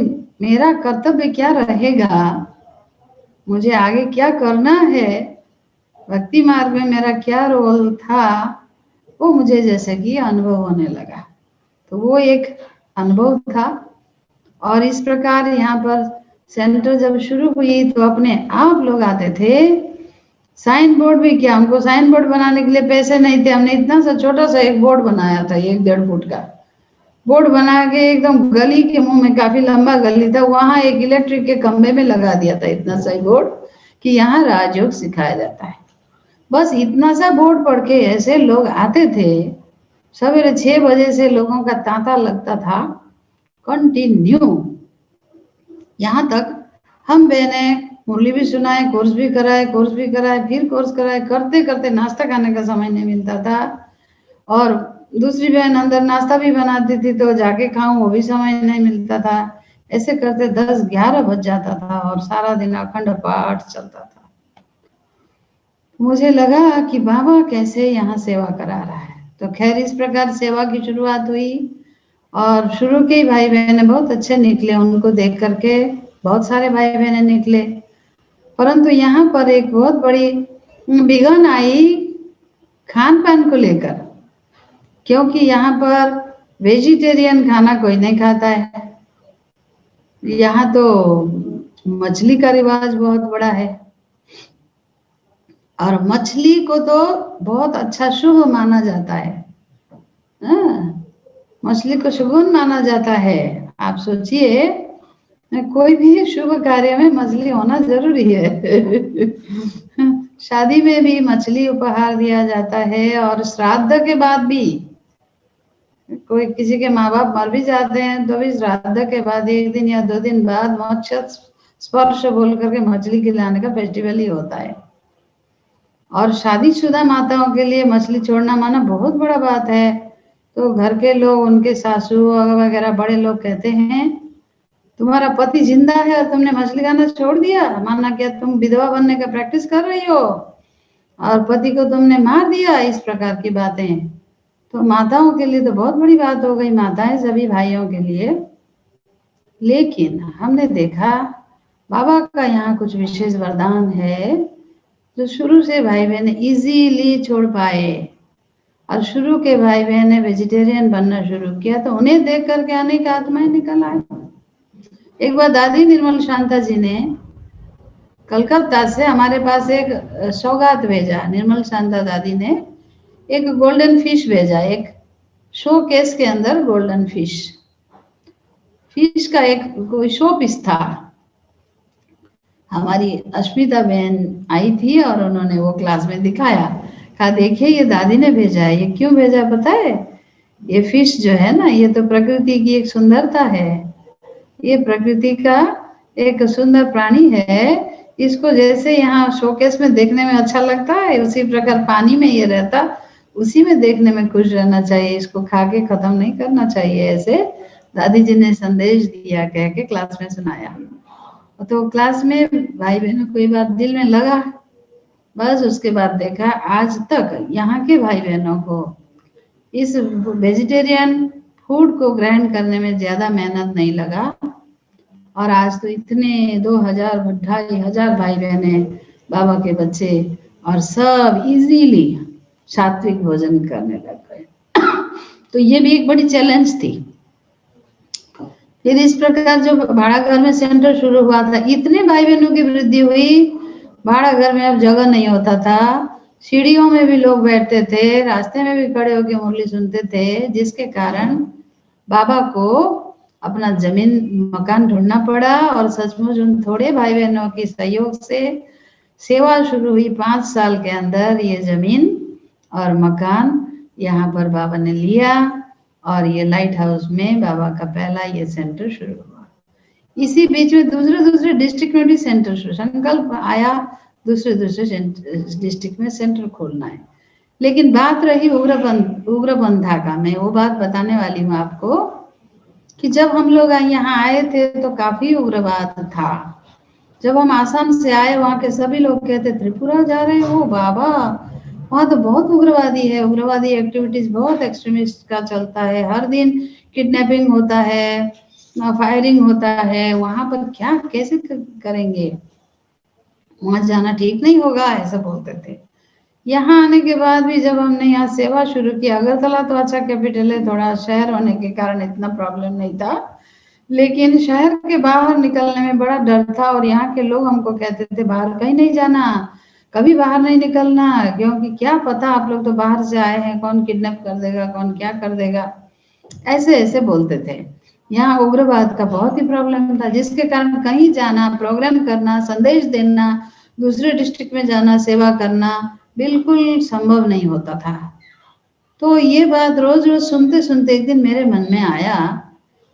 मेरा कर्तव्य क्या रहेगा, मुझे आगे क्या करना है, भक्ति मार्ग में मेरा क्या रोल था, वो मुझे जैसे कि अनुभव होने लगा। तो वो एक अनुभव था। और इस प्रकार यहाँ पर सेंटर जब शुरू हुई तो अपने आप लोग आते थे साइन बोर्ड भी क्या, हमको साइन बोर्ड बनाने के लिए पैसे नहीं थे, हमने इतना सा छोटा सा एक बोर्ड बनाया था, 1-1.5 फुट का बोर्ड बना के एकदम गली के मुंह में, काफी लंबा गली था, वहां एक इलेक्ट्रिक के खंभे में लगा दिया था इतना सा बोर्ड कि यहाँ राजयोग सिखाया जाता है। बस इतना सा बोर्ड पढ़ के ऐसे लोग आते थे, सवेरे 6 बजे से लोगों का तांता लगता था कंटिन्यू। यहाँ तक हम बहने मुरली भी सुनाए, कोर्स भी कराए, फिर कोर्स कराए, करते करते नाश्ता खाने का समय नहीं मिलता था। और दूसरी बहन अंदर नाश्ता भी बनाती थी तो जाके खाऊं, वो भी समय नहीं मिलता था। ऐसे करते 10-11 बज जाता था और सारा दिन अखंड पाठ चलता था। मुझे लगा कि बाबा कैसे यहाँ सेवा करा रहा है। तो खैर इस प्रकार सेवा की शुरुआत हुई और शुरू के ही भाई बहने बहुत अच्छे निकले, उनको देख करके बहुत सारे भाई बहने निकले। परंतु यहाँ पर एक बहुत बड़ी विघन आई खान पान को लेकर, क्योंकि यहाँ पर वेजिटेरियन खाना कोई नहीं खाता है। यहाँ तो मछली का रिवाज बहुत बड़ा है और मछली को तो बहुत अच्छा शुभ माना जाता है। मछली को शुभ माना जाता है। आप सोचिए, कोई भी शुभ कार्य में मछली होना जरूरी है। शादी में भी मछली उपहार दिया जाता है और श्राद्ध के बाद भी, कोई किसी के माँ बाप मर भी जाते हैं तो भी श्राद्ध के बाद 1 दिन या 2 दिन बाद मोक्ष स्पर्श बोल करके मछली खिलाने का फेस्टिवल ही होता है। और शादीशुदा माताओं के लिए मछली छोड़ना माना बहुत बड़ा बात है। तो घर के लोग, उनके सासू वगैरह बड़े लोग कहते हैं, तुम्हारा पति जिंदा है और तुमने मछली खाना छोड़ दिया, माना क्या तुम विधवा बनने का प्रैक्टिस कर रही हो और पति को तुमने मार दिया, इस प्रकार की बातें। तो माताओं के लिए तो बहुत बड़ी बात हो गई, माताएं सभी भाइयों के लिए। लेकिन हमने देखा बाबा का यहाँ कुछ विशेष वरदान है जो शुरू से भाई बहन इजीली छोड़ पाए। और शुरू के भाई बहन ने वेजिटेरियन बनना शुरू किया तो उन्हें देख करके अनेक आत्माएं निकल आए। एक बार दादी निर्मल शांता जी ने कलकत्ता से हमारे पास एक सौगात भेजा। निर्मल शांता दादी ने एक गोल्डन फिश भेजा, एक शो केस के अंदर गोल्डन फिश का एक कोई शो पीस था। हमारी अस्मिता बहन आई थी और उन्होंने वो क्लास में दिखाया, कहा देखिए ये दादी ने भेजा है। ये क्यों भेजा पता है? ये फिश जो है ना, ये तो प्रकृति की एक सुंदरता है, ये प्रकृति का एक सुंदर प्राणी है। इसको जैसे यहाँ शोकेस में देखने में अच्छा लगता है, उसी प्रकार पानी में ये रहता, उसी में देखने में खुश रहना चाहिए, इसको खा के खत्म नहीं करना चाहिए। ऐसे दादी जी ने संदेश दिया, कह के क्लास में सुनाया। तो क्लास में भाई बहनों को ये बात दिल में लगा। बस उसके बाद देखा आज तक यहाँ के भाई बहनों को इस वेजिटेरियन फूड को ग्रहण करने में ज्यादा मेहनत नहीं लगा। और आज तो इतने 2000-2500 भाई बहन हैं, बाबा के बच्चे, और सब इजीली सात्विक भोजन करने लग गए। तो ये भी एक बड़ी चैलेंज थी। फिर इस प्रकार जो भाड़ा घर में सेंटर शुरू हुआ था, इतने भाई बहनों की वृद्धि हुई, भाड़ा घर में अब जगह नहीं होता था। सीढ़ियों में भी लोग बैठते थे, रास्ते में भी खड़े होकर मुरली सुनते थे, जिसके कारण बाबा को अपना जमीन मकान ढूंढना पड़ा। और सचमुच उन थोड़े भाई बहनों के सहयोग से सेवा शुरू हुई। 5 साल के अंदर ये जमीन और मकान यहाँ पर बाबा ने लिया और ये लाइट हाउस में बाबा का पहला ये सेंटर शुरू हुआ। इसी बीच में दूसरे डिस्ट्रिक्ट में भी सेंटर शुरू, संकल्प आया दूसरे डिस्ट्रिक्ट में सेंटर खोलना है। लेकिन बात रही उग्रपंथा का, मैं वो बात बताने वाली हूँ आपको कि जब हम लोग यहाँ आए थे तो काफी उग्रवाद था। जब हम आसाम से आए, वहाँ के सभी लोग कहते त्रिपुरा जा रहे हो बाबा, वहाँ तो बहुत उग्रवादी है, उग्रवादी एक्टिविटीज बहुत एक्सट्रीमिस्ट का चलता है, हर दिन किडनैपिंग होता है, फायरिंग होता है, वहाँ पर क्या कैसे करेंगे, वहाँ जाना ठीक नहीं होगा, ऐसा बोलते थे। यहाँ आने के बाद भी जब हमने यहाँ सेवा शुरू की, अगरतला तो अच्छा कैपिटल है, थोड़ा शहर होने के कारण इतना प्रॉब्लम नहीं था, लेकिन शहर के बाहर निकलने में बड़ा डर था। और यहाँ के लोग हमको कहते थे बाहर कहीं नहीं जाना, कभी बाहर नहीं निकलना, क्योंकि क्या पता, आप लोग तो बाहर से आए हैं, कौन किडनैप कर देगा, कौन क्या कर देगा, ऐसे ऐसे बोलते थे। यहाँ उग्रवाद का बहुत ही प्रॉब्लम था, जिसके कारण कहीं जाना, प्रोग्राम करना, संदेश देना, दूसरे डिस्ट्रिक्ट में जाना, सेवा करना बिल्कुल संभव नहीं होता था। तो ये बात रोज रोज सुनते सुनते एक दिन मेरे मन में आया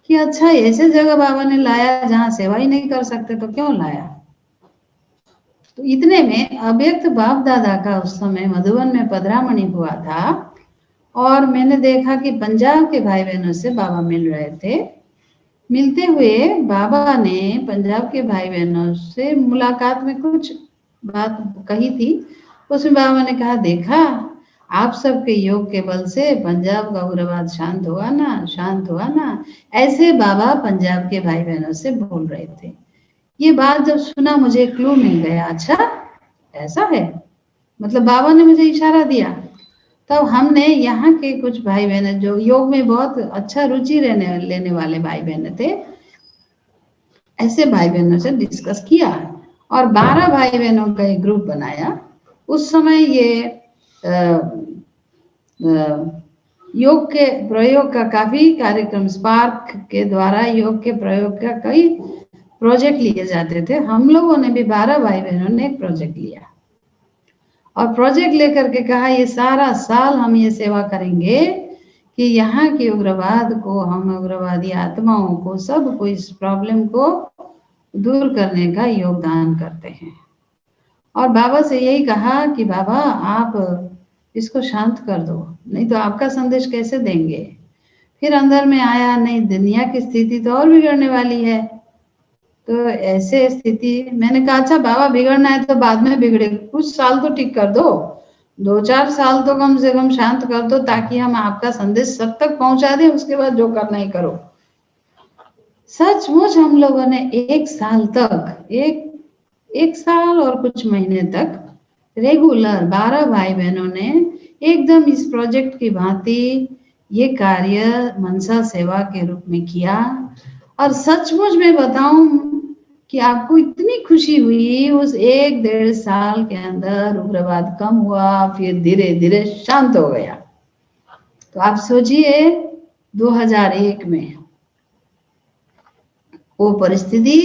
कि अच्छा, ऐसे जगह बाबा ने लाया जहाँ सेवा ही नहीं कर सकते, तो क्यों लाया। तो इतने में अव्यक्त बाप दादा का उस समय मधुबन में पधरामणि हुआ था, और मैंने देखा कि पंजाब के भाई बहनों से बाबा मिल रहे थे। मिलते हुए बाबा ने पंजाब के भाई बहनों से मुलाकात में कुछ बात कही थी। उसमें बाबा ने कहा, देखा, आप सबके योग के बल से पंजाब का उग्रवाद शांत हुआ ना, शांत हुआ ना। ऐसे बाबा पंजाब के भाई बहनों से बोल रहे थे। ये बात जब सुना, मुझे क्लू मिल गया, अच्छा ऐसा है, मतलब बाबा ने मुझे इशारा दिया। तब हमने यहाँ के कुछ भाई बहन जो योग में बहुत अच्छा रुचि लेने वाले भाई बहन थे, ऐसे भाई बहनों से डिस्कस किया और 12 भाई बहनों का एक ग्रुप बनाया। उस समय ये योग के प्रयोग का काफी कार्यक्रम, स्पार्क के द्वारा योग के प्रयोग का कई प्रोजेक्ट लिए जाते थे। हम लोगों ने भी 12 भाई बहनों ने एक प्रोजेक्ट लिया और प्रोजेक्ट लेकर के कहा, ये सारा साल हम ये सेवा करेंगे कि यहाँ के उग्रवाद को, हम उग्रवादी आत्माओं को, सबको इस प्रॉब्लम को दूर करने का योगदान करते हैं। और बाबा से यही कहा कि बाबा आप इसको शांत कर दो, नहीं तो आपका संदेश कैसे देंगे। फिर अंदर में आया, नहीं दुनिया की स्थिति तो और बिगड़ने वाली है। तो ऐसे स्थिति, मैंने कहा अच्छा बाबा बिगड़ना है तो बाद में बिगड़े, कुछ साल तो ठीक कर दो, 2-4 साल तो कम से कम शांत कर दो, ताकि हम आपका संदेश सब तक पहुंचा दें, उसके बाद जो करना ही करो। सचमुच हम लोगों ने 1 साल तक, एक साल और कुछ महीने तक रेगुलर 12 भाई बहनों ने एकदम इस प्रोजेक्ट की भांति ये कार्य मनसा सेवा के रूप में किया। और सचमुच में बताऊं कि आपको इतनी खुशी हुई, उस 1-1.5 साल के अंदर उग्रवाद कम हुआ, फिर धीरे धीरे शांत हो गया। तो आप सोचिए 2001 में वो परिस्थिति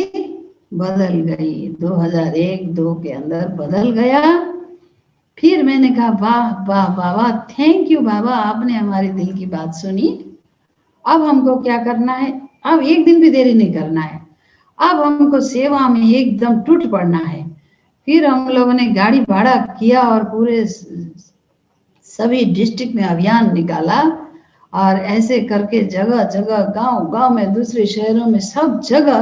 बदल गई, 2001-2 के अंदर बदल गया। फिर मैंने कहा वाह वाह बाबा, थैंक यू बाबा, आपने हमारे दिल की बात सुनी। अब हमको क्या करना है, अब एक दिन भी देरी नहीं करना है, अब हमको सेवा में एकदम टूट पड़ना है। फिर हम लोगों ने गाड़ी भाड़ा किया और पूरे सभी डिस्ट्रिक्ट में अभियान निकाला, और ऐसे करके जगह जगह, गांव गांव में, दूसरे शहरों में, सब जगह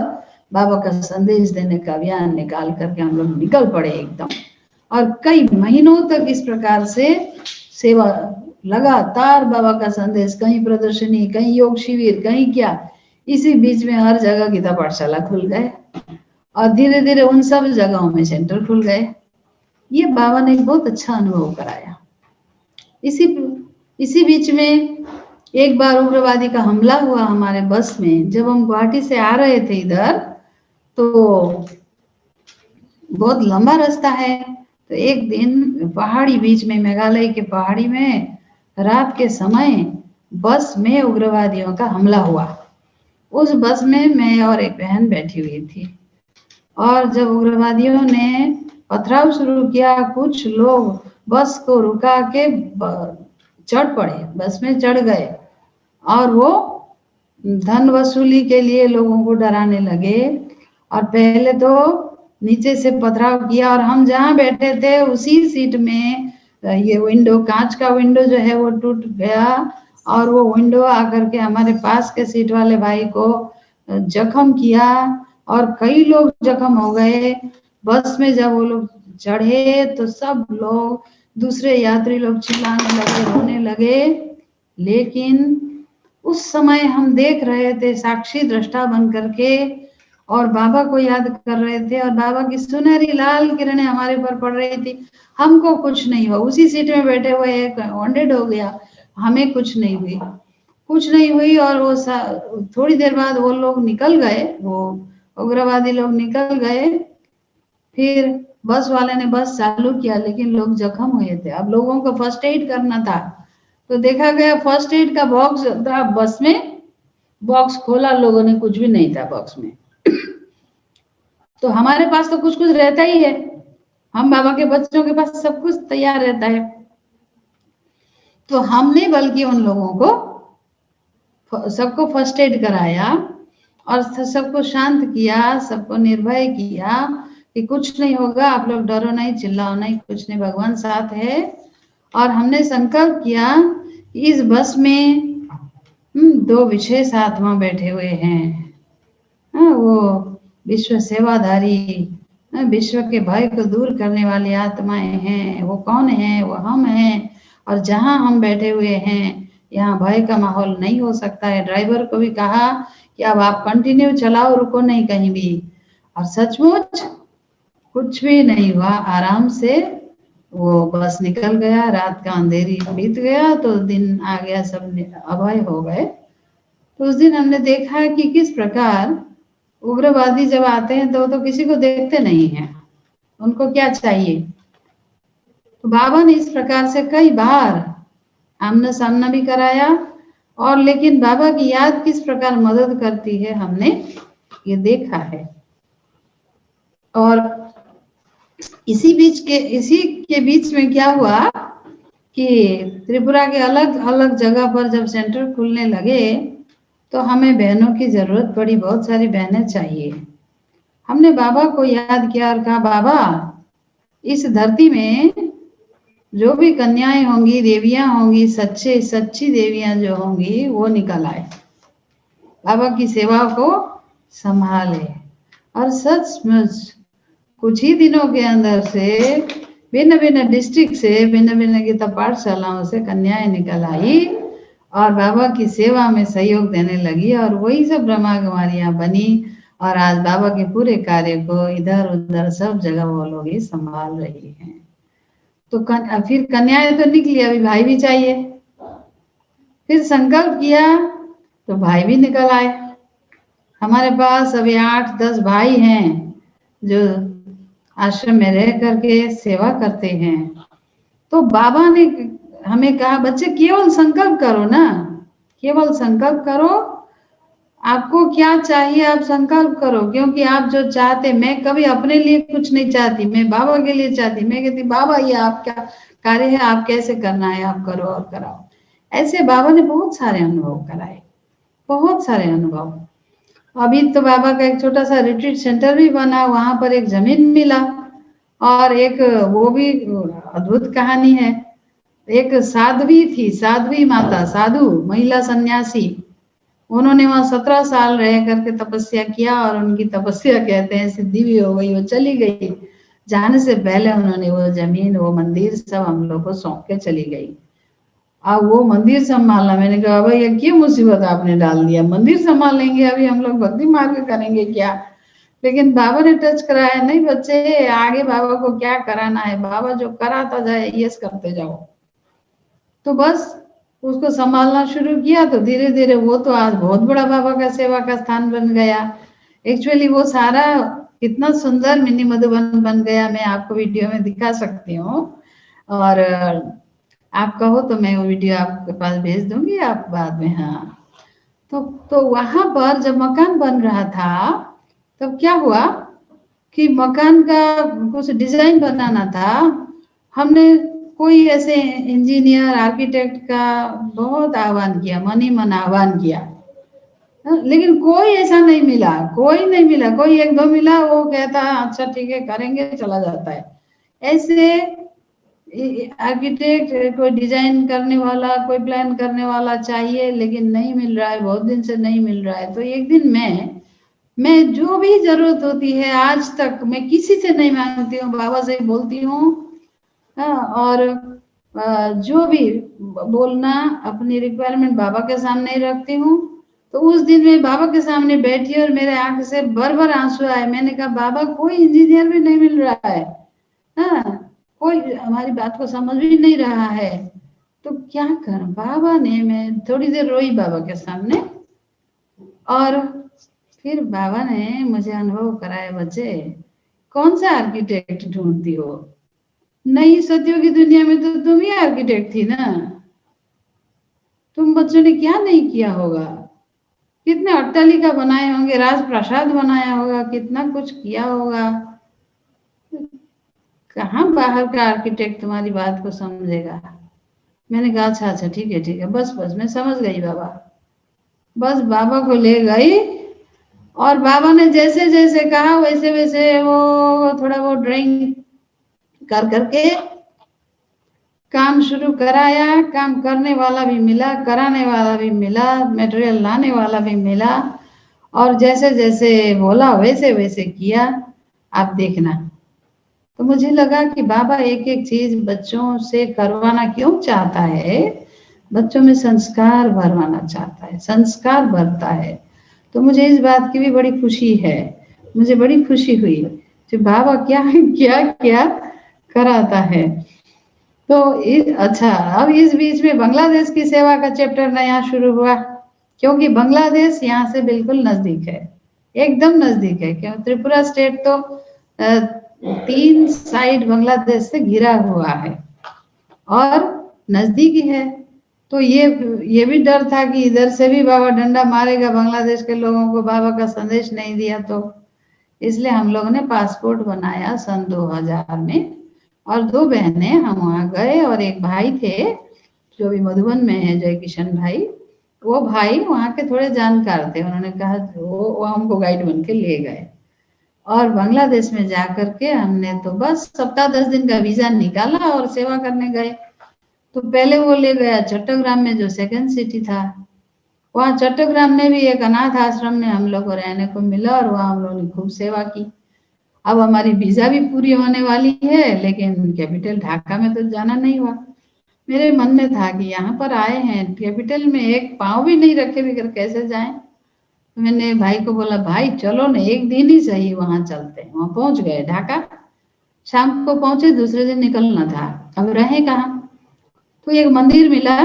बाबा का संदेश देने का अभियान निकाल करके हम लोग निकल पड़े एकदम। और कई महीनों तक इस प्रकार से सेवा, लगातार बाबा का संदेश, कहीं प्रदर्शनी, कहीं योग शिविर, कहीं क्या, इसी बीच में हर जगह गीता पाठशाला खुल गए और धीरे धीरे उन सब जगहों में सेंटर खुल गए। ये बाबा ने एक बहुत अच्छा अनुभव कराया। इसी बीच में एक बार उग्रवादी का हमला हुआ हमारे बस में। जब हम गुवाहाटी से आ रहे थे इधर, तो बहुत लंबा रास्ता है, तो एक दिन पहाड़ी बीच में, मेघालय के पहाड़ी में रात के समय बस में उग्रवादियों का हमला हुआ। उस बस में मैं और एक बहन बैठी हुई थी, और जब उग्रवादियों ने पथराव शुरू किया, कुछ लोग बस को रुका के चढ़ पड़े, बस में चढ़ गए, और वो धन वसूली के लिए लोगों को डराने लगे। और पहले तो नीचे से पथराव किया, और हम जहाँ बैठे थे उसी सीट में ये विंडो, कांच का विंडो जो है वो टूट गया, और वो विंडो आकर के हमारे पास के सीट वाले भाई को जख्म किया, और कई लोग जख्म हो गए। बस में जब वो लोग चढ़े तो सब लोग, दूसरे यात्री लोग चिल्लाने लगे, रोने लगे। लेकिन उस समय हम देख रहे थे, साक्षी दृष्टा बन करके, और बाबा को याद कर रहे थे, और बाबा की सुनहरी लाल किरणें हमारे पर पड़ रही थी। हमको कुछ नहीं हुआ, उसी सीट में बैठे हुए एक वॉन्डेड हो गया, हमें कुछ नहीं हुई। और वो थोड़ी देर बाद वो लोग निकल गए, वो उग्रवादी लोग निकल गए, फिर बस वाले ने बस चालू किया, लेकिन लोग जख्म हुए थे। अब लोगों को फर्स्ट एड करना था, तो देखा गया फर्स्ट एड का बॉक्स था बस में। बॉक्स खोला, लोगों ने, कुछ भी नहीं था बॉक्स में। तो हमारे पास तो कुछ कुछ रहता ही है, हम बाबा के बच्चों के पास सब कुछ तैयार रहता है। तो हमने बल्कि उन लोगों को सबको फर्स्ट एड कराया और सबको शांत किया, सबको निर्भय किया कि कुछ नहीं होगा, आप लोग डरो नहीं, चिल्लाओ नहीं, कुछ नहीं, भगवान साथ है। और हमने संकल्प किया कि इस बस में 2 विशेष आत्मा बैठे हुए हैं। वो विश्व सेवाधारी, विश्व के भय को दूर करने वाली आत्माएं हैं। वो कौन है? वो हम हैं। और जहां हम बैठे हुए हैं, यहाँ भय का माहौल नहीं हो सकता है। ड्राइवर को भी कहा कि अब आप कंटिन्यू चलाओ, रुको नहीं कहीं भी। और सचमुच कुछ भी नहीं हुआ, आराम से वो बस निकल गया। रात का अंधेरी बीत गया तो दिन आ गया, सब अभय हो गए। तो उस दिन हमने देखा कि किस प्रकार उग्रवादी जब आते हैं तो किसी को देखते नहीं हैं, उनको क्या चाहिए। तो बाबा ने इस प्रकार से कई बार आमना सामना भी कराया। और लेकिन बाबा की याद किस प्रकार मदद करती है, हमने ये देखा है। और इसी के बीच में क्या हुआ कि त्रिपुरा के अलग अलग जगह पर जब सेंटर खुलने लगे तो हमें बहनों की जरूरत पड़ी, बहुत सारी बहनें चाहिए। हमने बाबा को याद किया और कहा, बाबा इस धरती में जो भी कन्याएं होंगी, देवियां होंगी, सच्ची देवियां जो होंगी, वो निकल आए, बाबा की सेवा को संभाले। और सचमुच कुछ ही दिनों के अंदर से भिन्न भिन्न डिस्ट्रिक्ट से, भिन्न भिन्न गीता पाठशालाओं से कन्याएं निकल आई और बाबा की सेवा में सहयोग देने लगी। और वही सब ब्रह्मा कुमारियां बनी और आज बाबा के पूरे कार्य को इधर उधर सब जगह वो लोग ही संभाल रही हैं। तो फिर कन्याएं तो निकली, अभी भाई भी चाहिए। फिर संकल्प किया तो भाई भी निकल आए। हमारे पास अभी 8-10 भाई हैं जो आश्रम में रह करके सेवा करते हैं। तो बाबा ने हमें कहा, बच्चे केवल संकल्प करो ना, केवल संकल्प करो, आपको क्या चाहिए आप संकल्प करो। क्योंकि आप जो चाहते, मैं कभी अपने लिए कुछ नहीं चाहती, मैं बाबा के लिए चाहती। मैं कहती, बाबा ये आपका कार्य है, आप कैसे करना है आप करो और कराओ। ऐसे बाबा ने बहुत सारे अनुभव कराए, बहुत सारे अनुभव। अभी तो बाबा का एक छोटा सा रिट्रीट सेंटर भी बना, वहां पर एक जमीन मिला। और एक वो भी अद्भुत कहानी है, एक साध्वी थी, साध्वी माता, साधु महिला सन्यासी। उन्होंने वहां 17 साल रह करके तपस्या किया और उनकी तपस्या कहते हैं सिद्धि भी हो गई, वो चली गई। जाने से पहले उन्होंने वो जमीन, वो मंदिर सब हम लोग को सौंप के चली गई। अब वो मंदिर संभालना, मैंने कहा भाई ये क्या मुसीबत आपने डाल दिया, मंदिर संभाल लेंगे, अभी हम लोग भक्ति मार्ग करेंगे क्या। लेकिन बाबा ने टच कराया, नहीं बच्चे आगे बाबा को क्या कराना है, बाबा जो कराता जाए यस करते जाओ। तो बस उसको संभालना शुरू किया तो धीरे धीरे वो तो आज बहुत बड़ा बाबा का सेवा का स्थान बन गया। एक्चुअली वो सारा कितना सुंदर मिनी मधुबन बन गया, मैं आपको वीडियो में दिखा सकती हूँ। और आप कहो तो मैं वो वीडियो आपके पास भेज दूंगी आप बाद में। हाँ, तो वहां पर जब मकान बन रहा था तब क्या हुआ कि मकान का कुछ डिजाइन बनाना था। हमने कोई ऐसे इंजीनियर आर्किटेक्ट का बहुत आह्वान किया, मन ही मन आह्वान किया, लेकिन कोई ऐसा नहीं मिला, कोई नहीं मिला। कोई 1-2 मिला, वो कहता अच्छा ठीक है करेंगे, चला जाता है। ऐसे आर्किटेक्ट, कोई डिजाइन करने वाला, कोई प्लान करने वाला चाहिए, लेकिन नहीं मिल रहा है, बहुत दिन से नहीं मिल रहा है। तो एक दिन मैं जो भी जरूरत होती है, आज तक मैं किसी से नहीं मांगती हूँ, बाबा से बोलती हूँ। और जो भी बोलना, अपनी रिक्वायरमेंट बाबा के सामने रखती हूँ। तो उस दिन मैं बाबा के सामने बैठी और मेरे आंख से भर आंसू आए। मैंने कहा बाबा कोई इंजीनियर भी नहीं मिल रहा है, कोई हमारी बात को समझ भी नहीं रहा है, तो क्या कर। बाबा ने, मैं थोड़ी देर रोई बाबा के सामने और फिर बाबा ने मुझे अनुभव कराया, बच्चे कौन सा आर्किटेक्ट ढूंढती हो? नई सदियों की दुनिया में तो तुम ही आर्किटेक्ट थी ना। तुम बच्चों ने क्या नहीं किया होगा, कितने अट्टालिका बनाए होंगे, राजप्रासाद बनाया होगा, कितना कुछ किया होगा। कहाँ बाहर का आर्किटेक्ट तुम्हारी बात को समझेगा। मैंने कहा अच्छा अच्छा ठीक है बस बस मैं समझ गई बाबा। बस बाबा को ले गई और बाबा ने जैसे जैसे कहा वैसे वैसे वो थोड़ा वो ड्राइंग कर करके काम शुरू कराया। काम करने वाला भी मिला, कराने वाला भी मिला, मटेरियल लाने वाला भी मिला, और जैसे जैसे बोला वैसे वैसे किया। आप देखना। तो मुझे लगा कि बाबा एक एक चीज बच्चों से करवाना क्यों चाहता है, बच्चों में संस्कार भरवाना चाहता है, संस्कार भरता है। तो मुझे इस बात की भी बड़ी खुशी है, मुझे बड़ी खुशी हुई कि बाबा क्या क्या क्या कराता है। तो अच्छा, अब इस बीच में बांग्लादेश की सेवा का चैप्टर नया शुरू हुआ, क्योंकि बांग्लादेश यहाँ से बिल्कुल नजदीक है, एकदम नजदीक है। क्यों, त्रिपुरा स्टेट तो 3 साइड बांग्लादेश से घिरा हुआ है और नजदीक ही है। तो ये भी डर था कि इधर से भी बाबा डंडा मारेगा बांग्लादेश के लोगों को, बाबा का संदेश नहीं दिया तो। इसलिए हम लोगों ने पासपोर्ट बनाया सन 2000 में, और 2 बहनें हम वहाँ गए, और एक भाई थे जो भी मधुबन में है, जय किशन भाई। वो भाई वहाँ के थोड़े जानकार थे, उन्होंने कहा वो हमको गाइड बन के ले गए। और बांग्लादेश में जा करके हमने तो बस सप्ताह 10 दिन का वीजा निकाला और सेवा करने गए। तो पहले वो ले गया चट्टग्राम में, जो सेकंड सिटी था। वहाँ चट्टग्राम में भी एक अनाथ आश्रम में हम लोग को रहने को मिला, और वहाँ हम लोगों ने खूब सेवा की। अब हमारी वीजा भी पूरी होने वाली है, लेकिन कैपिटल ढाका में तो जाना नहीं हुआ। मेरे मन में था कि यहाँ पर आए हैं, कैपिटल में एक पाँव भी नहीं रखे बगैर कैसे जाएं। तो मैंने भाई को बोला, भाई चलो ना, एक दिन ही सही वहां चलते हैं। वहां पहुंच गए ढाका, शाम को पहुंचे, दूसरे दिन निकलना था। अब रहे कहाँ? तो एक मंदिर मिला,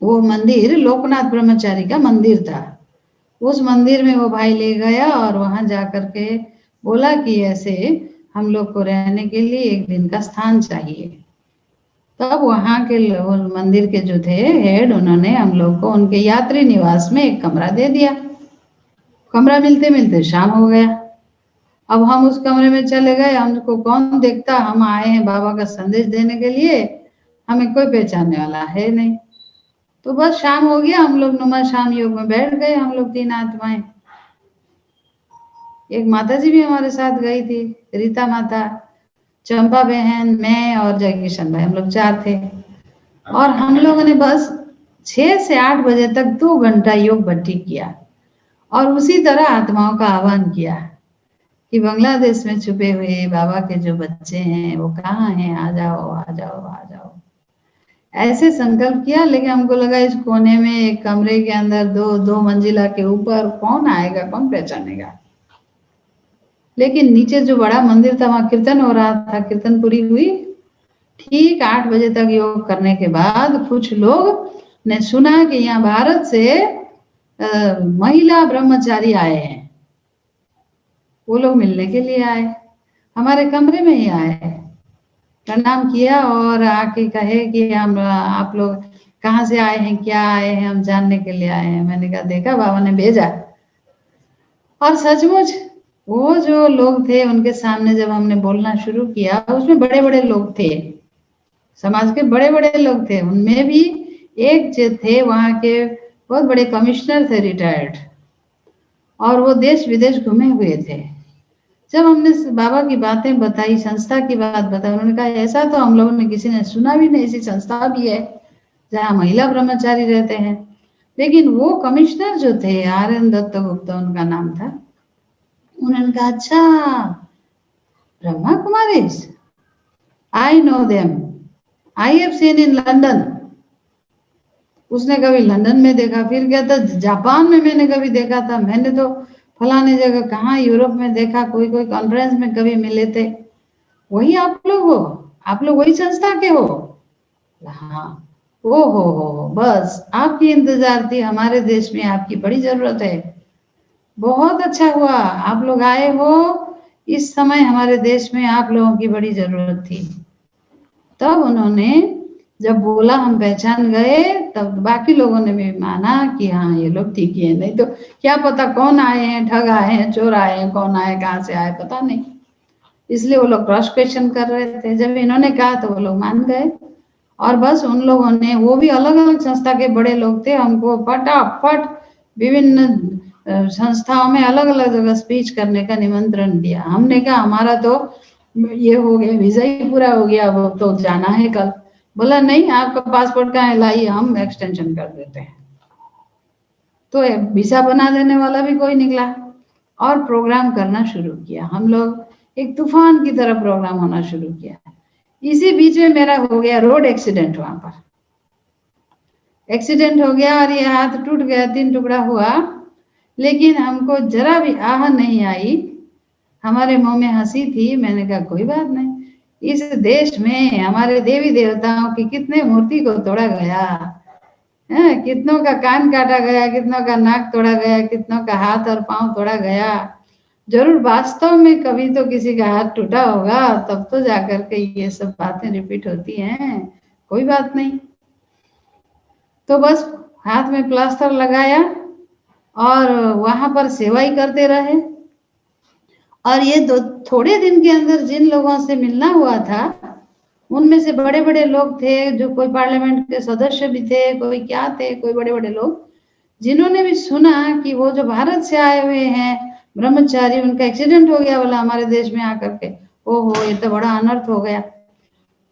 वो मंदिर लोकनाथ ब्रह्मचारी का मंदिर था। उस मंदिर में वो भाई ले गया, और वहां जा करके बोला कि ऐसे हम लोग को रहने के लिए एक दिन का स्थान चाहिए। तब वहां के मंदिर के जो थे हेड, उन्होंने हम लोग को उनके यात्री निवास में एक कमरा दे दिया। कमरा मिलते मिलते शाम हो गया। अब हम उस कमरे में चले गए, हमको कौन देखता, हम आए हैं बाबा का संदेश देने के लिए, हमें कोई पहचानने वाला है नहीं। तो बस शाम हो गया, हम लोग नुमा शाम योग में बैठ गए, हम लोग 3 आत्माएं। एक माता जी भी हमारे साथ गई थी, रीता माता, चंपा बहन, मैं और जय किशन भाई, हम लोग 4 थे। और हम लोगों ने बस 6 से 8 बजे तक 2 घंटा योग भट्टी किया, और उसी तरह आत्माओं का आह्वान किया कि बांग्लादेश में छुपे हुए बाबा के जो बच्चे हैं वो कहाँ हैं, आ जाओ आ जाओ आ जाओ। ऐसे संकल्प किया, लेकिन हमको लगा इस कोने में एक कमरे के अंदर 2 मंजिला के ऊपर कौन आएगा, कौन पहचानेगा। लेकिन नीचे जो बड़ा मंदिर था वहां कीर्तन हो रहा था, कीर्तन पूरी हुई। ठीक 8 बजे तक योग करने के बाद कुछ लोग ने सुना कि यहाँ भारत से महिला ब्रह्मचारी आए हैं। वो लोग मिलने के लिए आए, हमारे कमरे में ही आए, प्रणाम किया और आके कहे कि हम आप लोग कहाँ से आए हैं, क्या आए हैं, हम जानने के लिए आए हैं। मैंने कहा देखा, बाबा ने भेजा। और सचमुच वो जो लोग थे उनके सामने जब हमने बोलना शुरू किया, उसमें बड़े बड़े लोग थे, समाज के बड़े बड़े लोग थे। उनमें भी एक जो थे वहाँ के बहुत बड़े कमिश्नर थे, रिटायर्ड, और वो देश विदेश घूमे हुए थे। जब हमने बाबा की बातें बताई, संस्था की बात बताई, उन्होंने कहा ऐसा तो हम लोगों ने किसी ने सुना भी नहीं, ऐसी संस्था भी है जहाँ महिला ब्रह्मचारी रहते हैं। लेकिन वो कमिश्नर जो थे, RN दत्त गुप्ता उनका नाम था, उन्होंने कहा अच्छा Brahma Kumaris, I know them, I have seen in London. उसने कभी लंदन में देखा, फिर कहता जापान में मैंने कभी देखा था, मैंने तो फलाने जगह कहाँ यूरोप में देखा, कोई कोई कॉन्फ्रेंस में कभी मिले थे। वही आप लोग हो, आप लोग वही संस्था के हो? हाँ। ओ हो, बस आपकी इंतजार थी, हमारे देश में आपकी बड़ी जरूरत है। बहुत अच्छा हुआ आप लोग आए हो, इस समय हमारे देश में आप लोगों की बड़ी जरूरत थी। तब उन्होंने जब बोला हम पहचान गए, तब बाकी लोगों ने भी माना कि हाँ ये लोग ठीक ही है, नहीं तो क्या पता कौन आए हैं, ठग आए हैं, चोर आए हैं, कौन आए, कहाँ से आए, पता नहीं। इसलिए वो लोग क्रॉस क्वेश्चन कर रहे थे। जब इन्होंने कहा तो वो लोग मान गए, और बस उन लोगों ने, वो भी अलग अलग संस्था के बड़े लोग थे, हमको फटाफट विभिन्न संस्थाओं में अलग अलग जगह स्पीच करने का निमंत्रण दिया। हमने कहा हमारा तो ये हो गया, वीजा ही पूरा हो गया, वो तो जाना है कल। बोला नहीं, आपका पासपोर्ट कहाँ है, लाइए हम एक्सटेंशन कर देते हैं। तो वीजा बना देने वाला भी कोई निकला और प्रोग्राम करना शुरू किया। हम लोग एक तूफान की तरह प्रोग्राम होना शुरू किया। इसी बीच में मेरा हो गया रोड एक्सीडेंट। वहां पर एक्सीडेंट हो गया और ये हाथ टूट गया, 3 टुकड़ा हुआ, लेकिन हमको जरा भी आह नहीं आई, हमारे मुंह में हंसी थी। मैंने कहा कोई बात नहीं, इस देश में हमारे देवी देवताओं की कितने मूर्ति को तोड़ा गया है, कितनों का कान काटा गया, कितनों का नाक तोड़ा गया, कितनों का हाथ और पांव तोड़ा गया। जरूर वास्तव में कभी तो किसी का हाथ टूटा होगा, तब तो जाकर के ये सब बातें रिपीट होती हैं। कोई बात नहीं। तो बस हाथ में प्लास्टर लगाया और वहां पर सेवा ही करते रहे। और ये थोड़े दिन के अंदर जिन लोगों से मिलना हुआ था, उनमें से बड़े बड़े लोग थे, जो कोई पार्लियामेंट के सदस्य भी थे, कोई क्या थे, कोई बड़े बड़े लोग, जिन्होंने भी सुना कि वो जो भारत से आए हुए हैं ब्रह्मचारी, उनका एक्सीडेंट हो गया बोला हमारे देश में आकर के। ओहो, ये तो बड़ा अनर्थ हो गया।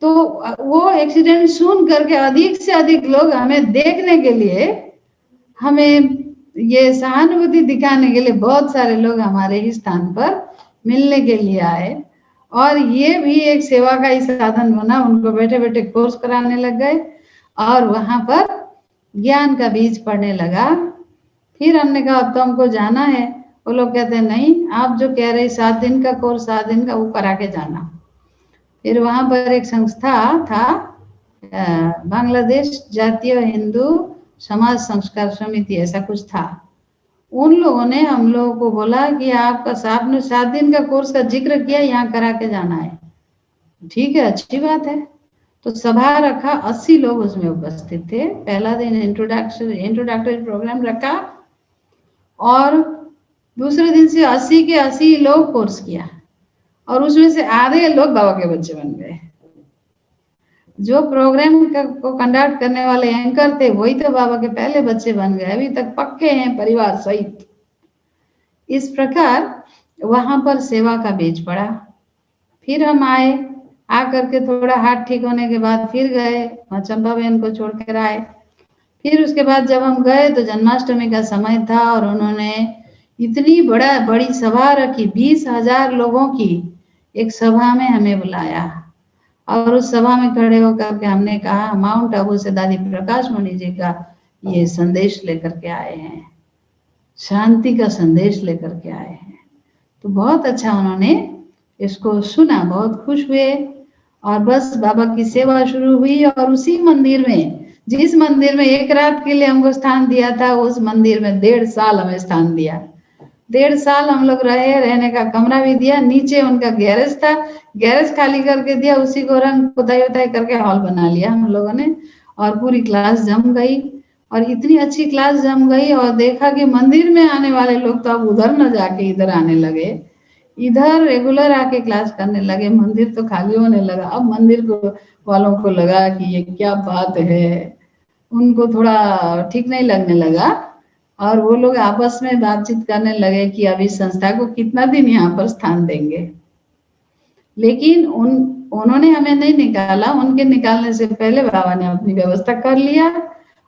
तो वो एक्सीडेंट सुन करके अधिक से अधिक लोग हमें देखने के लिए, हमें ये सहानुभूति दिखाने के लिए बहुत सारे लोग हमारे ही स्थान पर मिलने के लिए आए। और ये भी एक सेवा का ही साधन बना। उनको बैठे बैठे कोर्स कराने लग गए और वहां पर ज्ञान का बीज पड़ने लगा। फिर हमने कहा अब तो हमको जाना है। वो लोग कहते हैं नहीं, आप जो कह रहे 7 दिन का कोर्स, 7 दिन का, वो करा के जाना। फिर वहां पर एक संस्था था, बांग्लादेश जातीय हिंदू समाज संस्कार समिति, ऐसा कुछ था। उन लोगों ने हम लोगों को बोला कि आपका साहब ने 7 दिन का कोर्स का जिक्र किया, यहाँ करा के जाना है। ठीक है, अच्छी बात है। तो सभा रखा, 80 लोग उसमें उपस्थित थे। पहला दिन इंट्रोडक्टरी प्रोग्राम रखा और दूसरे दिन से 80 के 80 लोग कोर्स किया, और उसमें से आधे लोग बाबा के बच्चे बन गए। जो प्रोग्राम को कंडक्ट करने वाले एंकर थे, वही तो बाबा के पहले बच्चे बन गए, अभी तक पक्के हैं परिवार सहित। इस प्रकार वहां पर सेवा का बीज पड़ा। फिर हम आए, आकर के थोड़ा हाथ ठीक होने के बाद फिर गए, चंपा बहन को छोड़कर आए। फिर उसके बाद जब हम गए तो जन्माष्टमी का समय था और उन्होंने इतनी बड़ी सभा रखी, 20,000 लोगों की एक सभा में हमें बुलाया। और उस सभा में खड़े होकर के हमने कहा माउंट आबू से दादी प्रकाश मणि जी का ये संदेश लेकर के आए हैं, शांति का संदेश लेकर के आए हैं। तो बहुत अच्छा उन्होंने इसको सुना, बहुत खुश हुए और बस बाबा की सेवा शुरू हुई। और उसी मंदिर में, जिस मंदिर में 1 रात के लिए हमको स्थान दिया था, उस मंदिर में 1.5 साल हमें स्थान दिया। 1.5 साल हम लोग रहे, रहने का कमरा भी दिया। नीचे उनका गैरेज था, गैरेज खाली करके दिया, उसी को रंग पुताई करके हॉल बना लिया हम लोगों ने। और पूरी क्लास जम गई, और इतनी अच्छी क्लास जम गई। और देखा कि मंदिर में आने वाले लोग तो अब उधर न जाके इधर आने लगे, इधर रेगुलर आके क्लास करने लगे। मंदिर तो खाली होने लगा। अब मंदिर को वालों को लगा कि ये क्या बात है, उनको थोड़ा ठीक नहीं लगने लगा और वो लोग आपस में बातचीत करने लगे कि अब इस संस्था को कितना दिन यहाँ पर स्थान देंगे। लेकिन उन्होंने हमें नहीं निकाला, उनके निकालने से पहले बाबा ने अपनी व्यवस्था कर लिया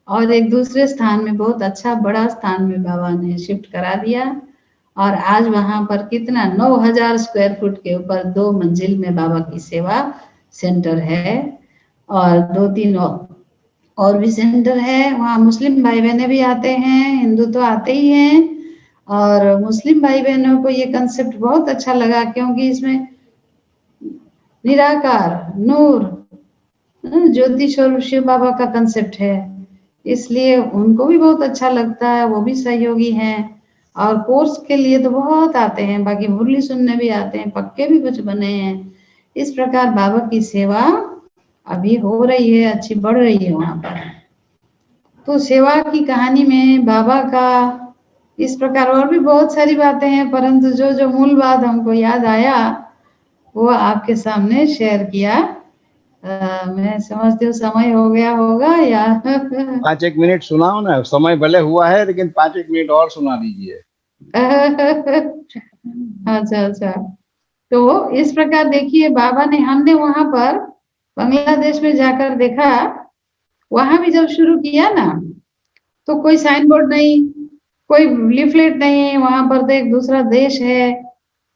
और एक दूसरे स्थान में, बहुत अच्छा बड़ा स्थान में बाबा ने शिफ्ट करा दिया। और आज वहां पर कितना 9,000 स्क्वायर फुट के ऊपर 2 मंजिल में बाबा की सेवा सेंटर है। और 2-3 और भी सेंटर है। वहाँ मुस्लिम भाई बहनें भी आते हैं, हिंदू तो आते ही हैं। और मुस्लिम भाई बहनों को ये कंसेप्ट बहुत अच्छा लगा, क्योंकि इसमें निराकार नूर ज्योति स्वरूप शिव बाबा का कंसेप्ट है, इसलिए उनको भी बहुत अच्छा लगता है। वो भी सहयोगी हैं और कोर्स के लिए तो बहुत आते हैं, बाकी मुरली सुनने भी आते हैं, पक्के भी कुछ बने हैं। इस प्रकार बाबा की सेवा अभी हो रही है, अच्छी बढ़ रही है वहां पर। तो सेवा की कहानी में बाबा का इस प्रकार और भी बहुत सारी बातें हैं, परंतु जो जो मूल बात हमको याद आया वो आपके सामने शेयर किया। मैं समझती हूँ समय हो गया होगा या 5-1 मिनट सुनाओ ना, समय भले हुआ है लेकिन 5-1 मिनट और सुना दीजिए। अच्छा अच्छा। तो इस प्रकार देखिए बाबा ने, हमने वहां पर बांग्लादेश में जाकर देखा, वहां भी जब शुरू किया ना तो कोई साइन बोर्ड नहीं, कोई लिफलेट नहीं, वहां पर तो एक दूसरा देश है।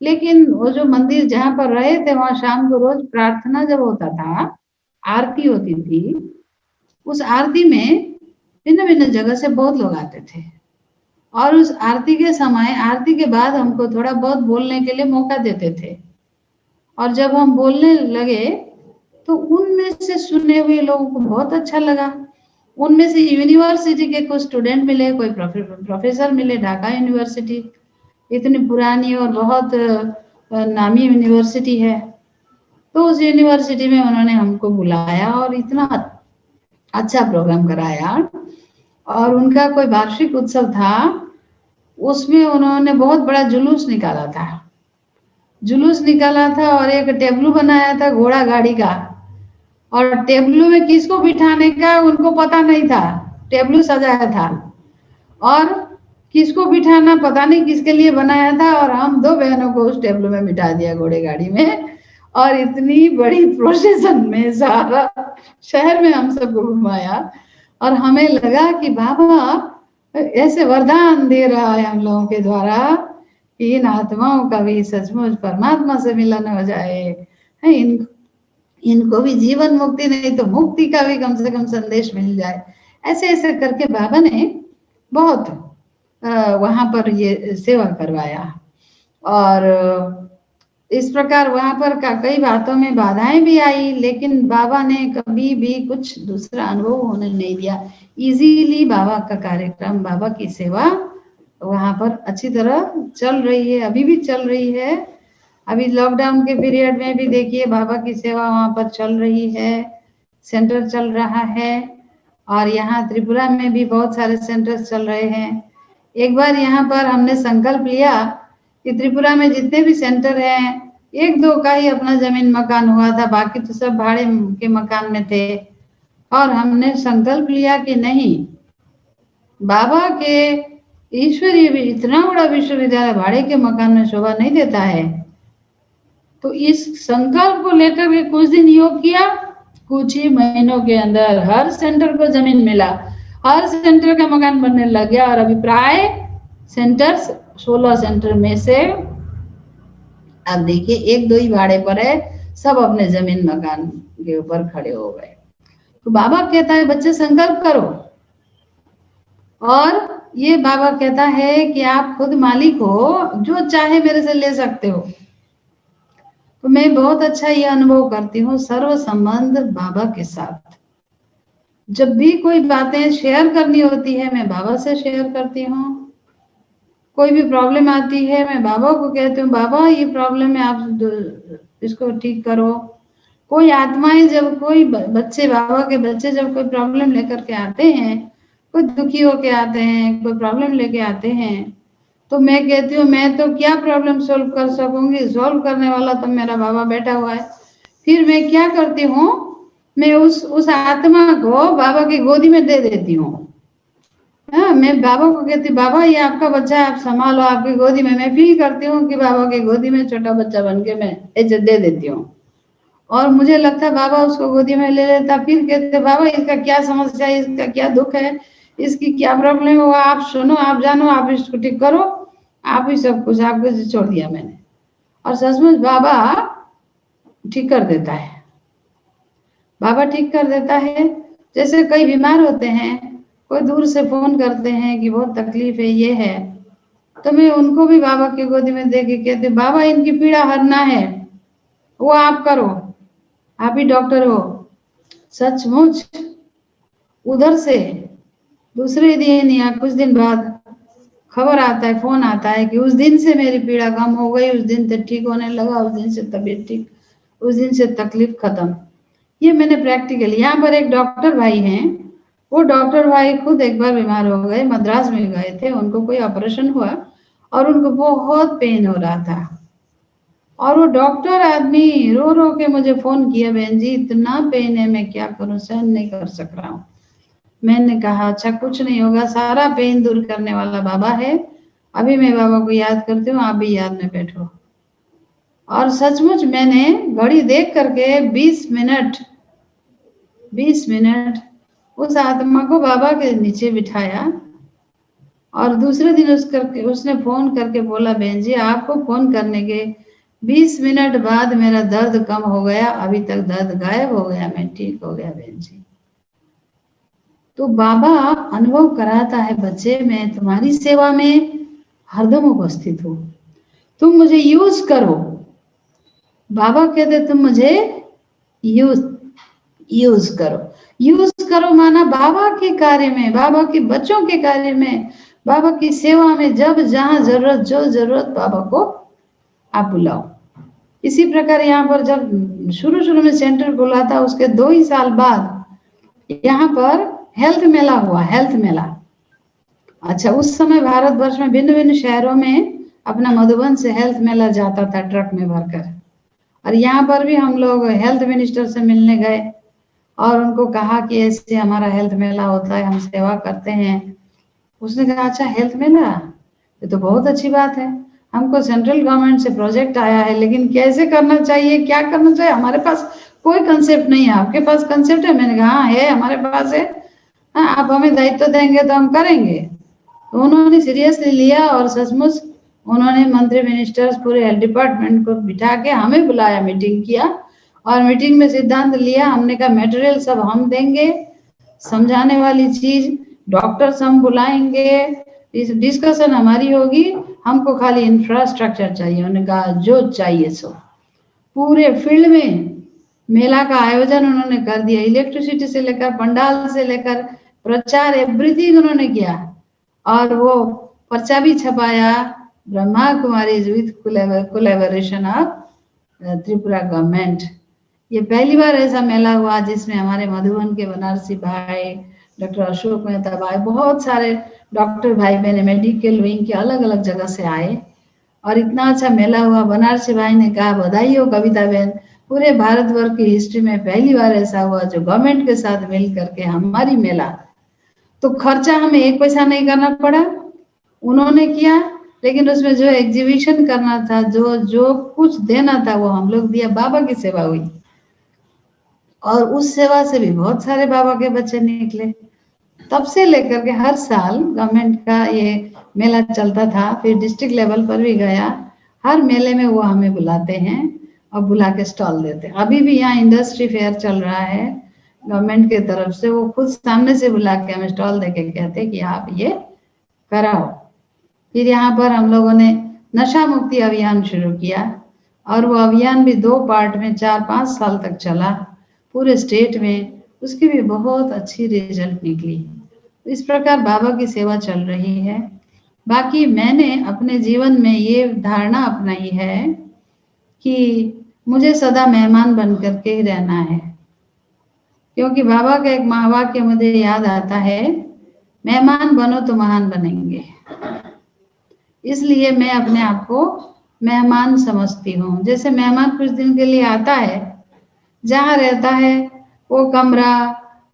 लेकिन वो जो मंदिर जहाँ पर रहे थे वहां शाम को रोज प्रार्थना जब होता था, आरती होती थी, उस आरती में भिन्न भिन्न जगह से बहुत लोग आते थे। और उस आरती के समय, आरती के बाद हमको थोड़ा बहुत बोलने के लिए मौका देते थे। और जब हम बोलने लगे तो उनमें से सुने हुए लोगों को बहुत अच्छा लगा। उनमें से यूनिवर्सिटी के कुछ स्टूडेंट मिले, कोई प्रोफेसर मिले, ढाका यूनिवर्सिटी इतनी पुरानी और बहुत नामी यूनिवर्सिटी है। तो उस यूनिवर्सिटी में उन्होंने हमको बुलाया और इतना अच्छा प्रोग्राम कराया। और उनका कोई वार्षिक उत्सव था, उसमें उन्होंने बहुत बड़ा जुलूस निकाला था। जुलूस निकाला था और एक टेबलू बनाया था घोड़ा गाड़ी का, और टेबलू में किसको बिठाने का उनको पता नहीं था। टेबलू सजाया था और किसको बिठाना पता नहीं किसके लिए बनाया था, और हम दो बहनों को उस टेबलू में बिठा दिया घोड़े गाड़ी में। और इतनी बड़ी प्रोसेशन में सारा शहर में हम सबको घुमाया। और हमें लगा कि बाबा ऐसे वरदान दे रहा है हम लोगों के द्वारा कि इन आत्माओं का भी सचमुच परमात्मा से मिलन हो जाए, है इनको भी जीवन मुक्ति नहीं तो मुक्ति का भी कम से कम संदेश मिल जाए। ऐसे ऐसे करके बाबा ने बहुत वहां पर ये सेवा करवाया। और इस प्रकार वहां पर कई बातों में बाधाएं भी आई, लेकिन बाबा ने कभी भी कुछ दूसरा अनुभव होने नहीं दिया। इजीली बाबा का कार्यक्रम, बाबा की सेवा वहां पर अच्छी तरह चल रही है, अभी भी चल रही है। अभी लॉकडाउन के पीरियड में भी देखिए बाबा की सेवा वहां पर चल रही है, सेंटर चल रहा है। और यहाँ त्रिपुरा में भी बहुत सारे सेंटर्स चल रहे हैं। एक बार यहाँ पर हमने संकल्प लिया कि त्रिपुरा में जितने भी सेंटर हैं, 1-2 का ही अपना जमीन मकान हुआ था, बाकी तो सब भाड़े के मकान में थे। और हमने संकल्प लिया कि नहीं, बाबा के ईश्वरीय भी इतना बड़ा विश्वविद्यालय भाड़े के मकान में शोभा नहीं देता है। तो इस संकल्प को लेकर के कुछ दिन योग किया, कुछ ही महीनों के अंदर हर सेंटर को जमीन मिला, हर सेंटर का मकान बनने लग गया। और अभी प्राय सेंटर्स 16 सेंटर में से अब देखिए 1-2 ही भाड़े पर है, सब अपने जमीन मकान के ऊपर खड़े हो गए। तो बाबा कहता है बच्चे संकल्प करो, और ये बाबा कहता है कि आप खुद मालिक हो, जो चाहे मेरे से ले सकते हो। तो मैं बहुत अच्छा ये अनुभव करती हूँ सर्व संबंध बाबा के साथ। जब भी कोई बातें शेयर करनी होती है मैं बाबा से शेयर करती हूँ। कोई भी प्रॉब्लम आती है मैं बाबा को कहती हूँ, बाबा ये प्रॉब्लम है, आप इसको ठीक करो। कोई आत्माएं जब कोई बच्चे, बाबा के बच्चे जब कोई प्रॉब्लम लेकर के आते हैं, कोई दुखी होके आते हैं, कोई प्रॉब्लम लेके आते हैं, तो मैं कहती हूँ मैं तो क्या प्रॉब्लम सोल्व कर सकूंगी, सोल्व करने वाला तो मेरा बाबा बैठा हुआ है। फिर मैं क्या करती हूँ, मैं उस आत्मा को बाबा की गोदी में दे देती हूँ। हाँ, मैं बाबा को कहती, बाबा ये आपका बच्चा है, आप संभालो, आपकी गोदी में। मैं फील करती हूँ कि बाबा की गोदी में छोटा बच्चा बन के मैं इज्जत दे देती हूँ। और मुझे लगता है बाबा उसको गोदी में ले लेता, फिर कहते बाबा इसका क्या समस्या है, इसका क्या दुख है, इसकी क्या प्रॉब्लम हुआ, आप सुनो, आप जानो, आप इसको ठीक करो, आप ही सब कुछ आपको छोड़ दिया मैंने। और सचमुच बाबा ठीक कर देता है, बाबा ठीक कर देता है। जैसे कई बीमार होते हैं, कोई दूर से फोन करते हैं कि बहुत तकलीफ है, ये है, तो मैं उनको भी बाबा की गोदी में दे के कहती, बाबा इनकी पीड़ा हरना है, वो आप करो, आप ही डॉक्टर हो। सचमुच उधर से दूसरे दिन या कुछ दिन बाद खबर आता है, फोन आता है कि उस दिन से मेरी पीड़ा कम हो गई, उस दिन से ठीक होने लगा, उस दिन से तबीयत ठीक, उस दिन से तकलीफ खत्म। ये मैंने प्रैक्टिकल, यहाँ पर एक डॉक्टर भाई हैं, वो डॉक्टर भाई खुद एक बार बीमार हो गए, मद्रास में गए थे, उनको कोई ऑपरेशन हुआ और उनको बहुत पेन हो रहा था, और वो डॉक्टर आदमी रो रो के मुझे फोन किया, बहन जी इतना पेन है, मैं क्या करूं, सहन नहीं कर सक रहा हूँ। मैंने कहा अच्छा कुछ नहीं होगा, सारा पेन दूर करने वाला बाबा है, अभी मैं बाबा को याद करती हूँ, आप भी याद में बैठो। और सचमुच मैंने घड़ी देख करके 20 मिनट उस आत्मा को बाबा के नीचे बिठाया, और दूसरे दिन उसने फोन करके बोला, बहन जी आपको फोन करने के 20 मिनट बाद मेरा दर्द कम हो गया, अभी तक दर्द गायब हो गया, मैं ठीक हो गया बहन जी। तो बाबा अनुभव कराता है, बच्चे मैं तुम्हारी सेवा में हरदम उपस्थित हूँ, तुम मुझे यूज करो। बाबा कहते तुम मुझे यूज करो माना बाबा के कार्य में, बाबा के बच्चों के कार्य में, बाबा की सेवा में, जब जहां जरूरत, जो जरूरत बाबा को आप बुलाओ। इसी प्रकार यहाँ पर जब शुरू में सेंटर खुला था, उसके 2 ही साल बाद यहाँ पर हेल्थ मेला हुआ, हेल्थ मेला। अच्छा, उस समय भारतवर्ष में भिन्न भिन्न शहरों में अपना मधुबन से हेल्थ मेला जाता था ट्रक में भरकर, और यहाँ पर भी हम लोग हेल्थ मिनिस्टर से मिलने गए और उनको कहा कि ऐसे हमारा हेल्थ मेला होता है, हम सेवा करते हैं। उसने कहा अच्छा हेल्थ मेला, ये तो बहुत अच्छी बात है, हमको सेंट्रल गवर्नमेंट से प्रोजेक्ट आया है, लेकिन कैसे करना चाहिए, क्या करना चाहिए, हमारे पास कोई कंसेप्ट नहीं है, आपके पास कंसेप्ट है? मैंने कहा हाँ है, हमारे पास है, हाँ आप हमें दायित्व देंगे तो हम करेंगे। तो उन्होंने सीरियसली लिया और सचमुच उन्होंने मंत्री मिनिस्टर्स पूरे हेल्थ डिपार्टमेंट को बिठा के हमें बुलाया, मीटिंग किया, और मीटिंग में सिद्धांत लिया, हमने कहा मटेरियल सब हम देंगे, समझाने वाली चीज डॉक्टर्स हम बुलाएंगे, इस डिस्कशन हमारी होगी, हमको खाली इंफ्रास्ट्रक्चर चाहिए। उन्होंने कहा जो चाहिए सो। पूरे फील्ड में मेला का आयोजन उन्होंने कर दिया, इलेक्ट्रिसिटी से लेकर पंडाल से लेकर प्रचार, एवरीथिंग उन्होंने किया, और वो पर्चा भी छपाया, Brahma Kumari with collaboration of Tripura government. ये पहली बार ऐसा मेला हुआ जिसमें हमारे मधुबन के बनारसी भाई, डॉक्टर अशोक मेहता भाई, बहुत सारे डॉक्टर भाई बहन मेडिकल विंग के अलग अलग जगह से आए, और इतना अच्छा मेला हुआ। बनारसी भाई ने कहा बधाई हो कविता बहन, पूरे भारतवर्ष की हिस्ट्री में पहली बार ऐसा हुआ जो गवर्नमेंट के साथ मिल करके हमारी मेला, तो खर्चा हमें 1 पैसा नहीं करना पड़ा, उन्होंने किया, लेकिन उसमें जो एग्जीबिशन करना था, जो कुछ देना था वो हम लोग दिया, बाबा की सेवा हुई, और उस सेवा से भी बहुत सारे बाबा के बच्चे निकले। तब से लेकर के हर साल गवर्नमेंट का ये मेला चलता था, फिर डिस्ट्रिक्ट लेवल पर भी गया, हर मेले में वो हमें बुलाते हैं और बुला के स्टॉल देते हैं। अभी भी यहाँ इंडस्ट्री फेयर चल रहा है गवर्नमेंट की तरफ से, वो खुद सामने से बुला के हमें स्टॉल दे के कहते हैं कि आप ये कराओ। फिर यहाँ पर हम लोगों ने नशा मुक्ति अभियान शुरू किया, और वो अभियान भी 2 पार्ट में 4-5 साल तक चला पूरे स्टेट में, उसकी भी बहुत अच्छी रिजल्ट निकली। इस प्रकार बाबा की सेवा चल रही है। बाकी मैंने अपने जीवन में ये धारणा अपनाई है कि मुझे सदा मेहमान बन करके ही रहना है, क्योंकि बाबा का एक महावाक्य मुझे याद आता है, मेहमान बनो तो महान बनेंगे। इसलिए मैं अपने आप को मेहमान समझती हूँ। जैसे मेहमान कुछ दिन के लिए आता है, जहाँ रहता है वो कमरा,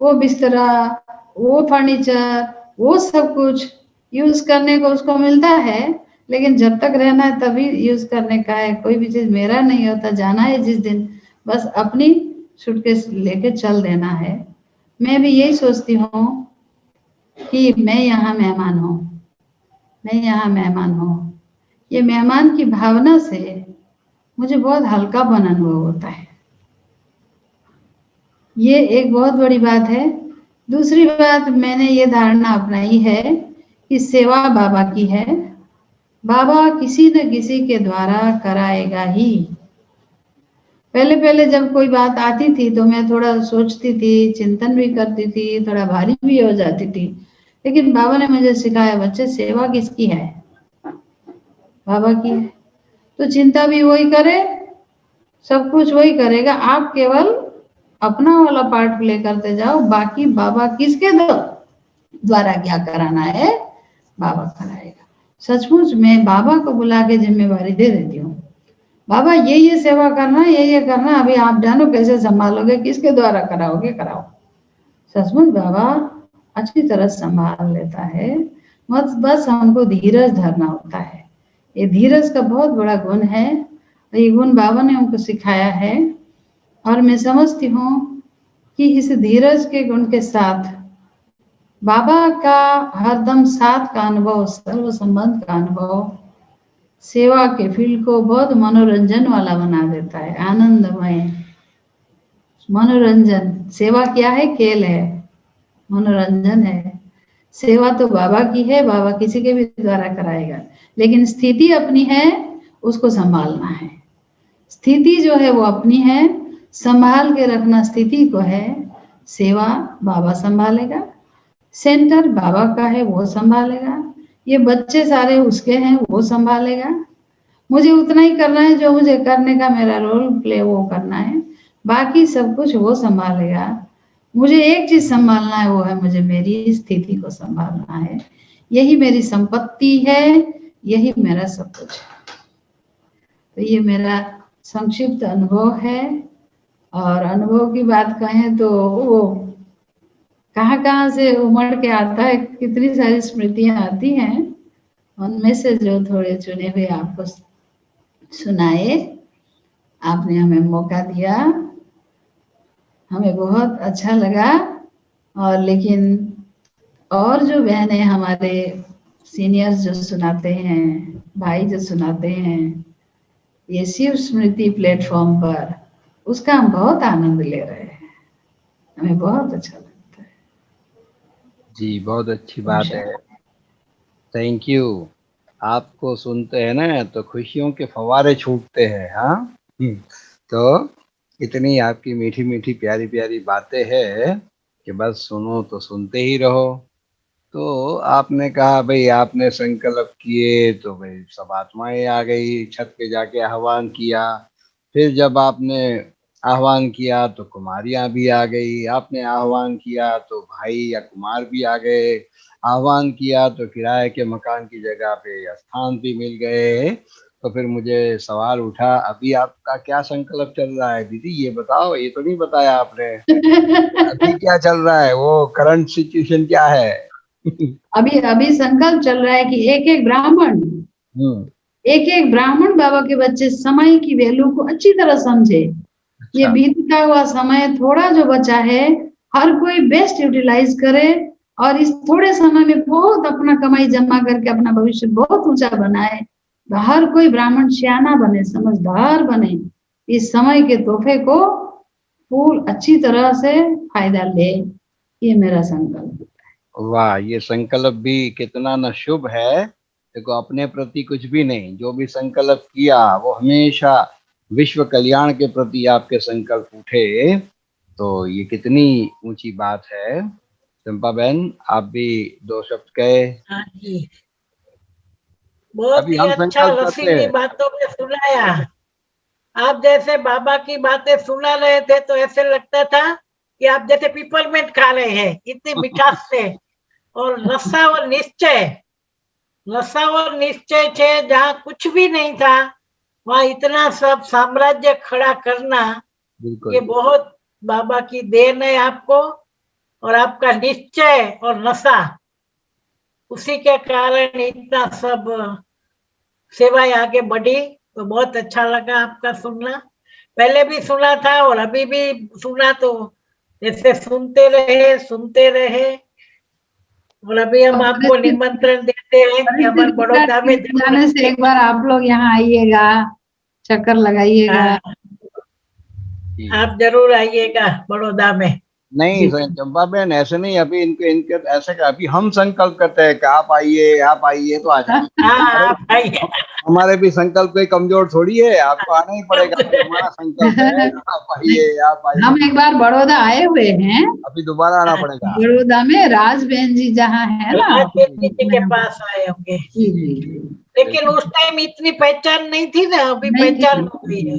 वो बिस्तरा, वो फर्नीचर, वो सब कुछ यूज करने को उसको मिलता है, लेकिन जब तक रहना है तभी यूज करने का है। कोई भी चीज मेरा नहीं होता, जाना है जिस दिन बस अपनी सूटकेस लेके चल देना है। मैं भी यही सोचती हूँ कि मैं यहाँ मेहमान हूँ, मैं यहाँ मेहमान हूँ। ये मेहमान की भावना से मुझे बहुत हल्कापन अनुभव होता है। ये एक बहुत बड़ी बात है। दूसरी बात, मैंने ये धारणा अपनाई है कि सेवा बाबा की है, बाबा किसी न किसी के द्वारा कराएगा ही। पहले जब कोई बात आती थी तो मैं थोड़ा सोचती थी, चिंतन भी करती थी, थोड़ा भारी भी हो जाती थी, लेकिन बाबा ने मुझे सिखाया, बच्चे सेवा किसकी है? बाबा की है। तो चिंता भी वही करे, सब कुछ वही करेगा, आप केवल अपना वाला पार्ट प्ले करते जाओ, बाकी बाबा किसके द्वारा क्या कराना है बाबा कराएगा। सचमुच मैं बाबा को बुला के जिम्मेवारी दे देती हूँ, बाबा ये सेवा करना, ये करना, अभी आप जानो कैसे संभालोगे, किसके द्वारा कराओगे कराओ। सचमुच बाबा अच्छी तरह संभाल लेता है। बस हमको धीरज धरना होता है। ये धीरज का बहुत बड़ा गुण है, ये गुण बाबा ने हमको सिखाया है। और मैं समझती हूँ कि इस धीरज के गुण के साथ बाबा का हरदम साथ का अनुभव, सर्व संबंध का अनुभव सेवा के फील्ड को बहुत मनोरंजन वाला बना देता है, आनंदमय। मनोरंजन, सेवा क्या है? खेल है, मनोरंजन है। सेवा तो बाबा की है, बाबा किसी के भी द्वारा कराएगा, लेकिन स्थिति अपनी है, उसको संभालना है। स्थिति जो है वो अपनी है, संभाल के रखना स्थिति को है। सेवा बाबा संभालेगा, सेंटर बाबा का है, वो संभालेगा। ये बच्चे सारे उसके हैं, वो संभालेगा। मुझे उतना ही करना है जो मुझे करने का मेरा रोल प्ले वो करना है, बाकी सब कुछ वो संभालेगा। मुझे एक चीज संभालना है, वो है मुझे मेरी स्थिति को संभालना है। यही मेरी संपत्ति है, यही मेरा सब कुछ है। तो ये मेरा संक्षिप्त अनुभव है। और अनुभव की बात कहें तो वो कहाँ से उमड़ के आता है, कितनी सारी स्मृतियां आती हैं, उनमें से जो थोड़े चुने हुए आपको सुनाए। आपने हमें मौका दिया, हमें बहुत अच्छा लगा। और लेकिन और जो बहनें हमारे सीनियर्स जो सुनाते हैं, भाई जो सुनाते हैं ये शिव स्मृति प्लेटफॉर्म पर, उसका हम बहुत आनंद ले रहे हैं, हमें बहुत अच्छा लगता है। जी बहुत अच्छी बात है, थैंक यू। आपको सुनते हैं ना तो खुशियों के फव्वारे छूटते हैं। हाँ तो इतनी आपकी मीठी मीठी प्यारी प्यारी बातें हैं कि बस सुनो तो सुनते ही रहो। तो आपने कहा भाई आपने संकल्प किए तो भाई सब आत्माएं आ गई, छत पे जाके आह्वान किया। फिर जब आपने आह्वान किया तो कुमारियां भी आ गई, आपने आह्वान किया तो भाई या कुमार भी आ गए, आह्वान किया तो किराए के मकान की जगह पे स्थान भी मिल गए। तो फिर मुझे सवाल उठा, अभी आपका क्या संकल्प चल रहा है दीदी, ये बताओ, ये तो नहीं बताया आपने। अभी क्या चल रहा है, वो करंट सिचुएशन क्या है? अभी संकल्प चल रहा है कि एक एक ब्राह्मण बाबा के बच्चे समय की वैल्यू को अच्छी तरह समझे। ये बीतता हुआ समय थोड़ा जो बचा है, हर कोई बेस्ट यूटिलाइज करे और इस थोड़े समय में बहुत अपना कमाई जमा करके अपना भविष्य बहुत ऊंचा बनाए। हर कोई ब्राह्मण सियाना बने, समझदार बने, इस समय के तोहफे को फूल अच्छी तरह से फायदा ले, ये मेरा संकल्प। वाह, ये संकल्प भी कितना न शुभ है। देखो अपने प्रति कुछ भी नहीं, जो भी संकल्प किया वो हमेशा विश्व कल्याण के प्रति आपके संकल्प उठे, तो ये कितनी ऊंची बात है। चंपा बहन आप भी दो शब्द कहे। हाँ जी, बहुत अभी ही हम अच्छा संकल्प करते रसीली हैं। बातों में सुनाया। आप जैसे बाबा की बातें सुना रहे थे तो ऐसे लगता था कि आप जैसे पिपरमेंट खा रहे हैं, इतनी मिठास से। और रसा और निश्चय थे, जहाँ कुछ भी नहीं था वहाँ इतना सब साम्राज्य खड़ा करना, ये बहुत बाबा की देन है आपको। और आपका निश्चय और नशा, उसी के कारण इतना सब सेवाएं आगे बढ़ी। तो बहुत अच्छा लगा आपका सुनना, पहले भी सुना था और अभी भी सुना, तो जैसे सुनते रहे। और अभी हम आपको निमंत्रण देते हैं कि हमारे बड़ौदा में जाने से एक बार आप लोग यहाँ आइएगा, चक्कर लगाइएगा। आप जरूर आइएगा बड़ौदा में। नहीं चंपा बहन ऐसे नहीं, अभी इनके इनके ऐसे का अभी हम संकल्प करते हैं कि आप आइए तो आ जाए। हाँ भाई, हमारे भी संकल्प कोई कमजोर थोड़ी है, आपको आना ही पड़ेगा, हमारा संकल्प है आप आइए। हम एक बार बड़ौदा आए हुए हैं, अभी दोबारा आना पड़ेगा। बड़ौदा में राज बहन जी जहाँ है ना, राजदेवी जी के पास आए होंगे, जी जी जी। लेकिन उस टाइम इतनी पहचान नहीं थी ना, अभी नहीं पहचान थी। हो गई है।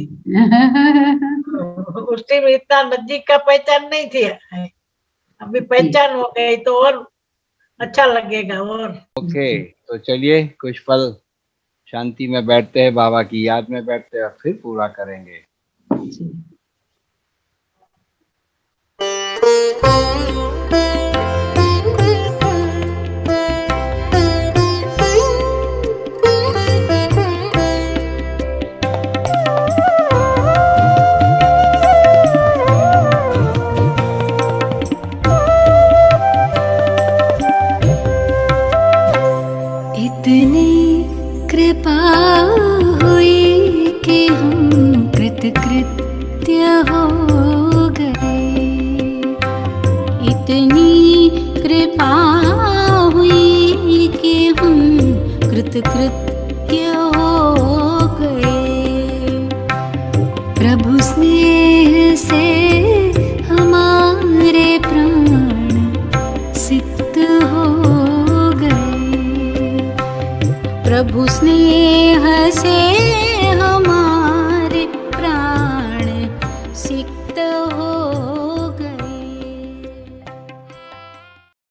उस टाइम इतना नजदीक का पहचान नहीं थी, अभी पहचान हो गई तो और अच्छा लगेगा। और ओके, तो चलिए कुछ पल शांति में बैठते हैं, बाबा की याद में बैठते हैं और फिर पूरा करेंगे। जी। इतनी कृपा हुई कि हम कृतकृत्य हो गए। इतनी कृपा हुई कि हम कृतकृत्य हो गए। प्रभु स्नेह से हमारे प्राण सिक्त हो गए। प्रभु स्नेह से हम